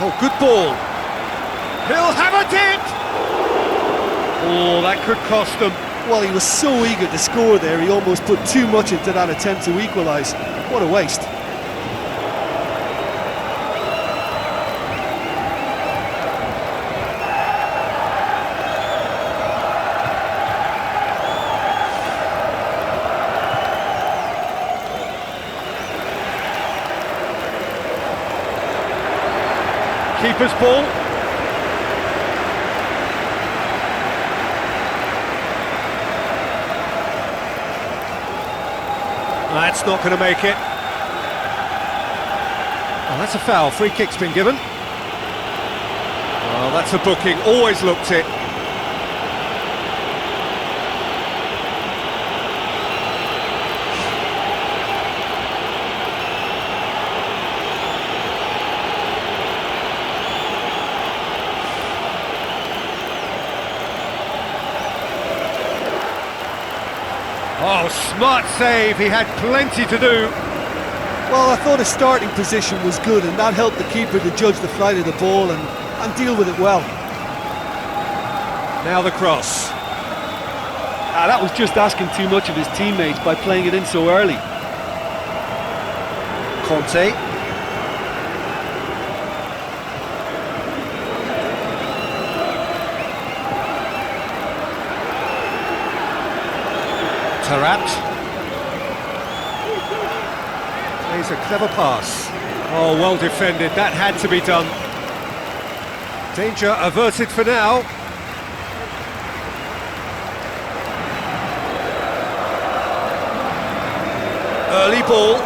Oh, good ball. He'll have a dip! Oh, that could cost them. Well, he was so eager to score there, he almost put too much into that attempt to equalise. What a waste. Keeper's ball. That's not going to make it. Oh, that's a foul. Free kick's been given. Oh, that's a booking. Always looked it. Oh, smart save, he had plenty to do. Well, I thought his starting position was good, and that helped the keeper to judge the flight of the ball and deal with it well. Now the cross. That was just asking too much of his teammates by playing it in so early. Conte. Tarat. Plays a clever pass. Oh, well defended. That had to be done. Danger averted for now. Early ball.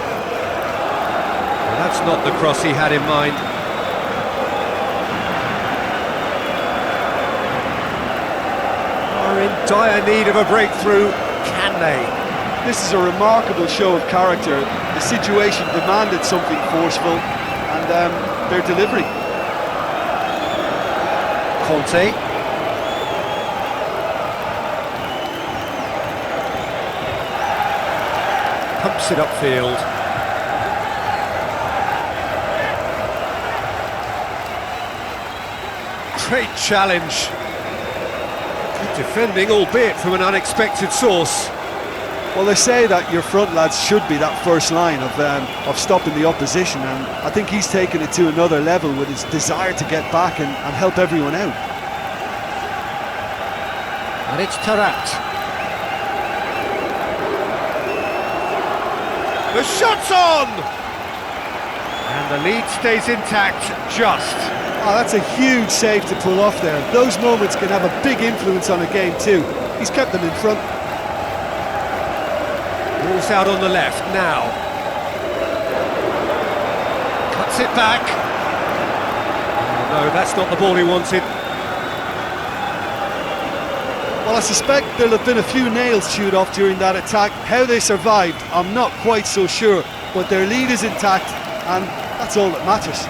Well, that's not the cross he had in mind. Are in dire need of a breakthrough. Can they? This is a remarkable show of character. The situation demanded something forceful, and their delivery. Conte. Pumps it upfield. Great challenge. Good defending, albeit from an unexpected source. Well, they say that your front lads should be that first line of stopping the opposition, and I think he's taken it to another level with his desire to get back and help everyone out. And it's Tarat. The shot's on! And the lead stays intact, just. Oh, that's a huge save to pull off there. Those moments can have a big influence on a game too. He's kept them in front. Ball's out on the left now. Cuts it back. Oh, no, that's not the ball he wanted. Well, I suspect there'll have been a few nails chewed off during that attack. How they survived, I'm not quite so sure. But their lead is intact, and that's all that matters.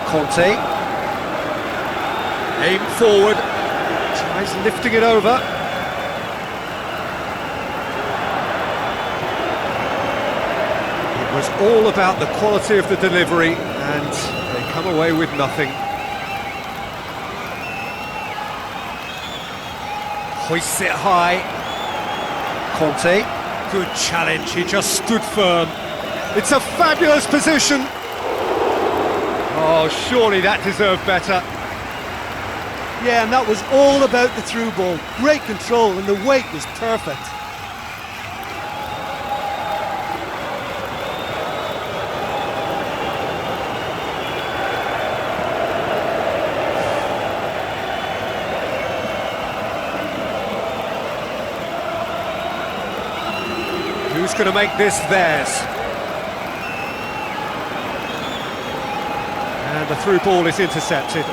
Conte. Aim forward. Tries lifting it over. It was all about the quality of the delivery, and they come away with nothing. Hoists it high. Conte. Good challenge, he just stood firm. It's a fabulous position. Oh, surely that deserved better. Yeah, and that was all about the through ball. Great control, and the weight was perfect. Who's going to make this theirs? And the through ball is intercepted.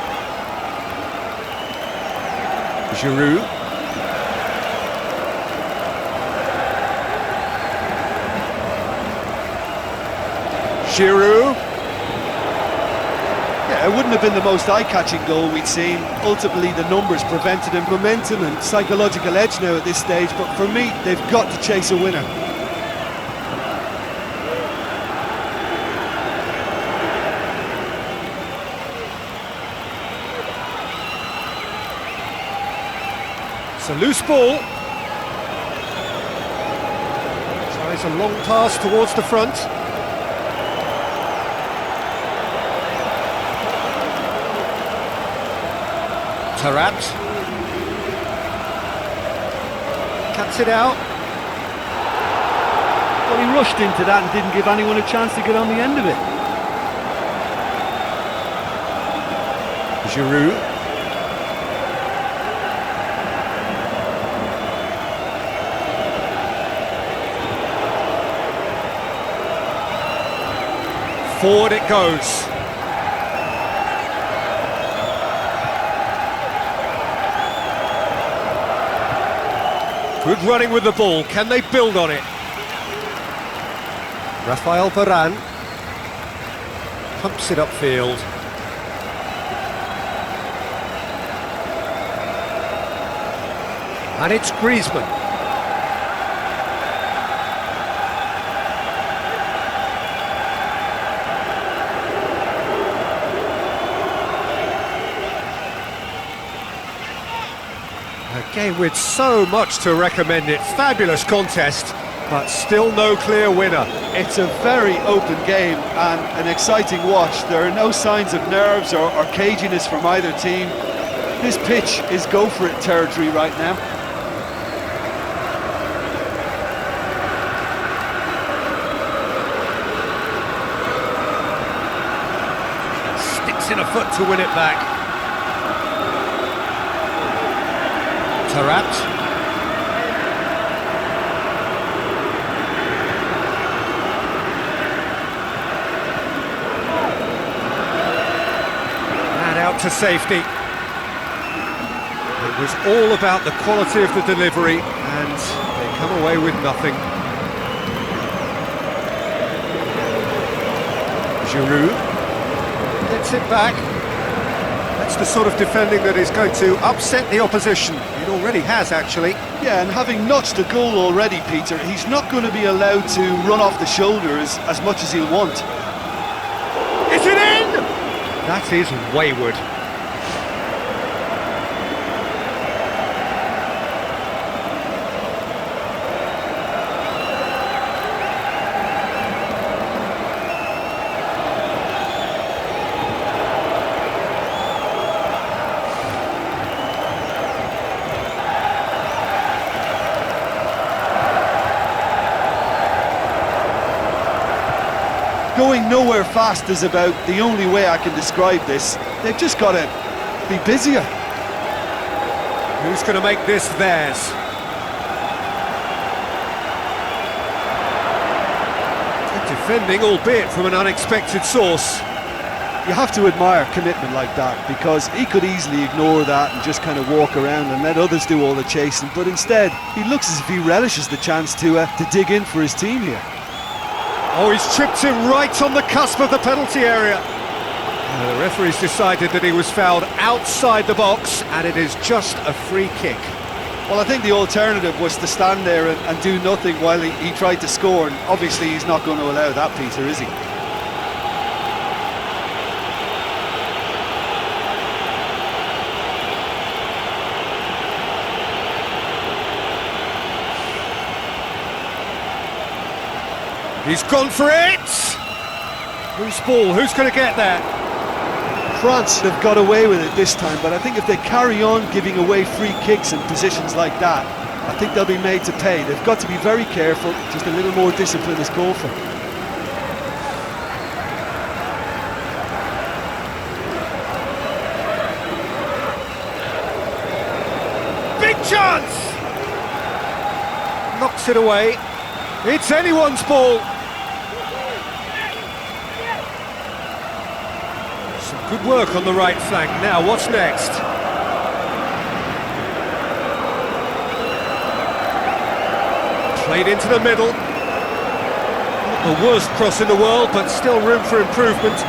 Giroud. Giroud. Yeah, it wouldn't have been the most eye-catching goal we'd seen. Ultimately, the numbers prevented him. Momentum and psychological edge now at this stage, but for me, they've got to chase a winner. It's a loose ball. Tries a long pass towards the front. Tarat. Cuts it out. Well, he rushed into that and didn't give anyone a chance to get on the end of it. Giroud. Forward it goes. Good running with the ball. Can they build on it? Rafael Varane pumps it upfield. And it's Griezmann. A game with so much to recommend it. Fabulous contest, but still no clear winner. It's a very open game and an exciting watch. There are no signs of nerves or caginess from either team. This pitch is go-for-it territory right now. Sticks in a foot to win it back. Tarat. And out to safety. It was all about the quality of the delivery, and they come away with nothing. Giroud gets it back. That's the sort of defending that is going to upset the opposition. It already has, actually. Yeah, and having notched a goal already, Peter, he's not going to be allowed to run off the shoulders as much as he'll want. Is it in? That is wayward. Going nowhere fast is about the only way I can describe this. They've just got to be busier. Who's going to make this theirs? Good defending, albeit from an unexpected source. You have to admire commitment like that, because he could easily ignore that and just kind of walk around and let others do all the chasing, but instead he looks as if he relishes the chance to dig in for his team here. Oh, he's tripped him right on the cusp of the penalty area. The referee's decided that he was fouled outside the box, and it is just a free kick. Well, I think the alternative was to stand there and do nothing while he tried to score, and obviously he's not going to allow that, Peter, is he? He's gone for it! Whose ball? Who's going to get that? France have got away with it this time, but I think if they carry on giving away free kicks in positions like that, I think they'll be made to pay. They've got to be very careful, just a little more discipline is called for. Big chance! Knocks it away. It's anyone's ball. Some good work on the right flank. Now, what's next? Played into the middle. Not the worst cross in the world, but still room for improvement.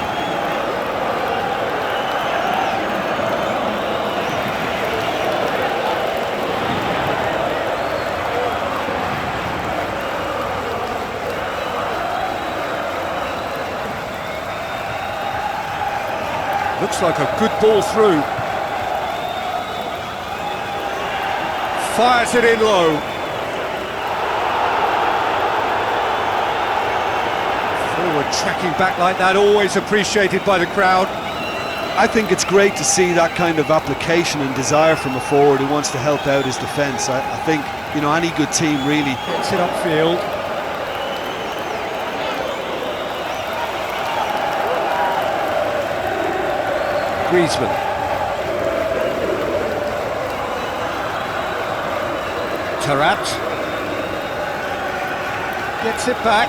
Looks like a good ball through. Fires it in low. Forward tracking back like that, always appreciated by the crowd. I think it's great to see that kind of application and desire from a forward who wants to help out his defence. I think, you know, any good team really Gets it upfield. Griezmann. Tarat. Gets it back.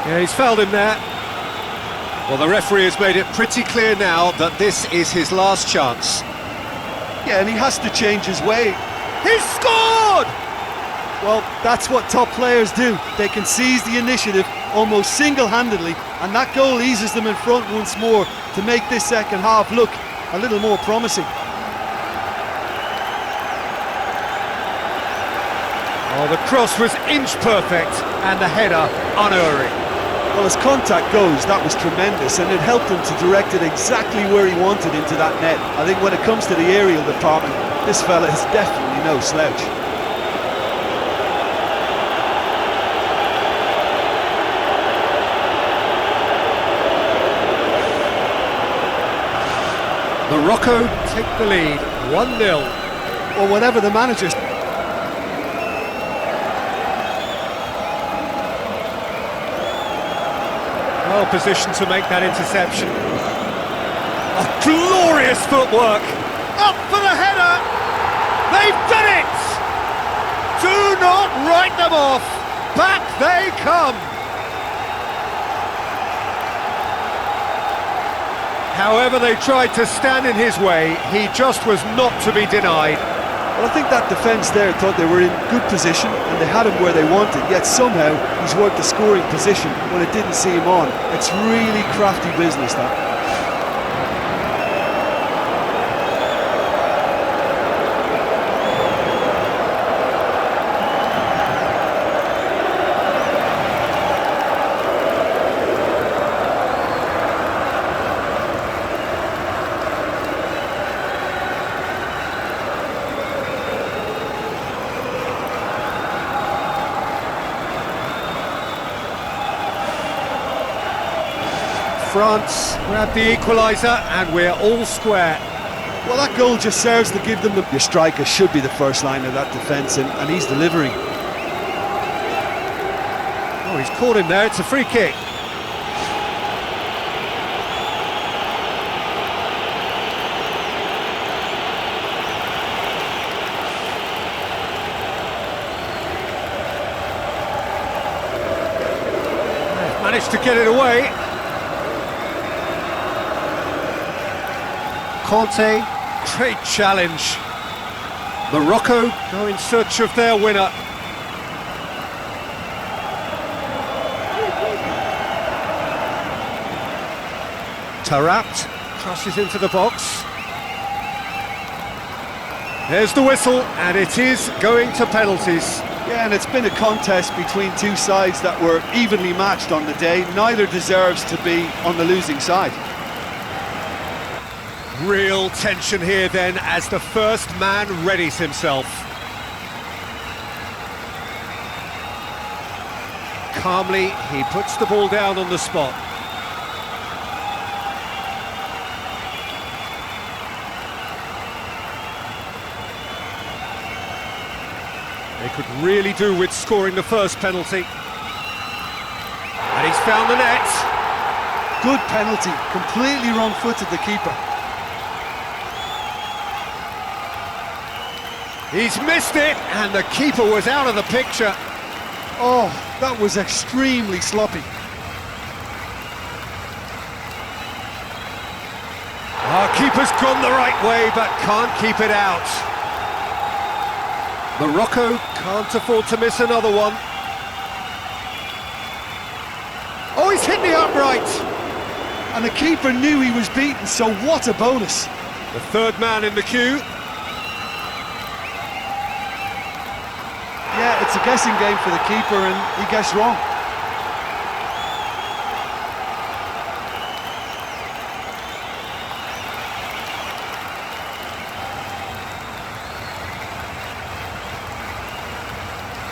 Yeah, he's fouled him there. Well, the referee has made it pretty clear now that this is his last chance. Yeah, and he has to change his way. He's scored! Well, that's what top players do. They can seize the initiative almost single-handedly, and that goal eases them in front once more to make this second half look a little more promising. Oh, the cross was inch perfect, and the header unerring. Well, as contact goes, that was tremendous, and it helped him to direct it exactly where he wanted into that net. I think when it comes to the aerial department, this fella is definitely no slouch. Morocco take the lead, 1-0. Well, whatever the manager's... Well positioned to make that interception. Oh, glorious footwork! Up for the header! They've done it! Do not write them off! Back they come! However they tried to stand in his way, he just was not to be denied. Well, I think that defence there thought they were in good position and they had him where they wanted, yet somehow he's worked the scoring position when it didn't see him on. It's really crafty business, that. France grab the equaliser and we're all square. Well, that goal just serves to give them the... Your striker should be the first line of that defence, and he's delivering. Oh, he's caught him there, it's a free kick. They've managed to get it away. Conte, great challenge. Morocco go in search of their winner. Tarat crosses into the box. There's the whistle, and it is going to penalties. Yeah, and it's been a contest between two sides that were evenly matched on the day. Neither deserves to be on the losing side. Real tension here then as the first man readies himself. Calmly, he puts the ball down on the spot. They could really do with scoring the first penalty. And he's found the net. Good penalty, completely wrong-footed the keeper. He's missed it, and the keeper was out of the picture. Oh, that was extremely sloppy. Our keeper's gone the right way, but can't keep it out. Morocco can't afford to miss another one. Oh, he's hit the upright! And the keeper knew he was beaten, so what a bonus. The third man in the queue. Yeah, it's a guessing game for the keeper, and he guessed wrong.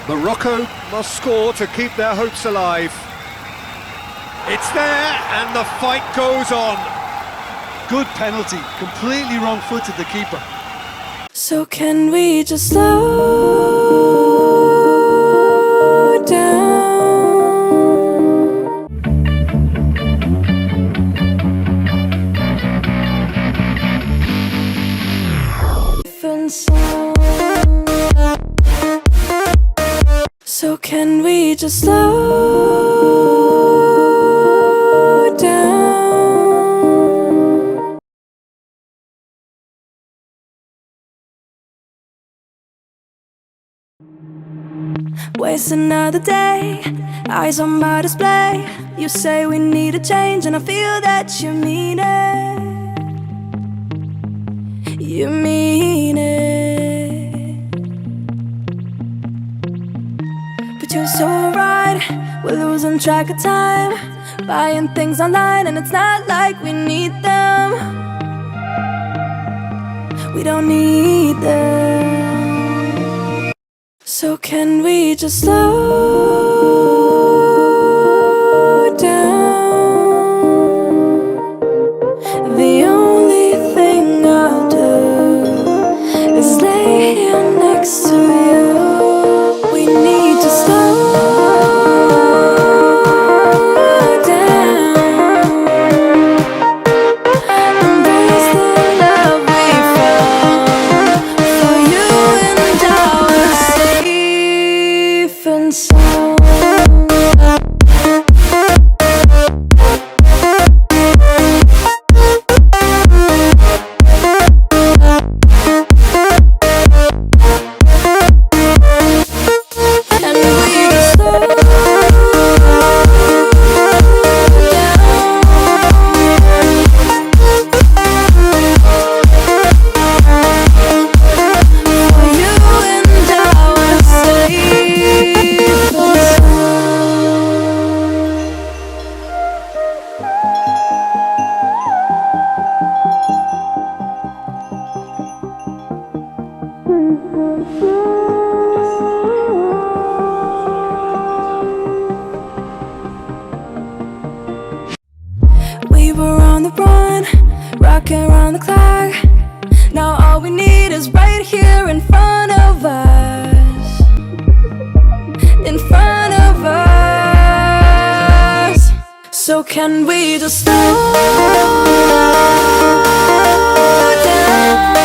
Morocco must score to keep their hopes alive. It's there, and the fight goes on. Good penalty, completely wrong-footed the keeper. So can we just slow down? So can we just slow down? Waste another day, eyes on my display. You say we need a change, and I feel that you mean it. You mean it. But you're so right, we're losing track of time, buying things online, and it's not like we need them. We don't need them. So can we just slow down? The only thing I'll do is lay here next to you. We need to slow down. Embrace the love we found. For you and I were safe and sound. And we just slow down. For you and I were safe and we were on the run, rocking around the clock. Now all we need is right here in front of us. In front of us. So can we just slow down?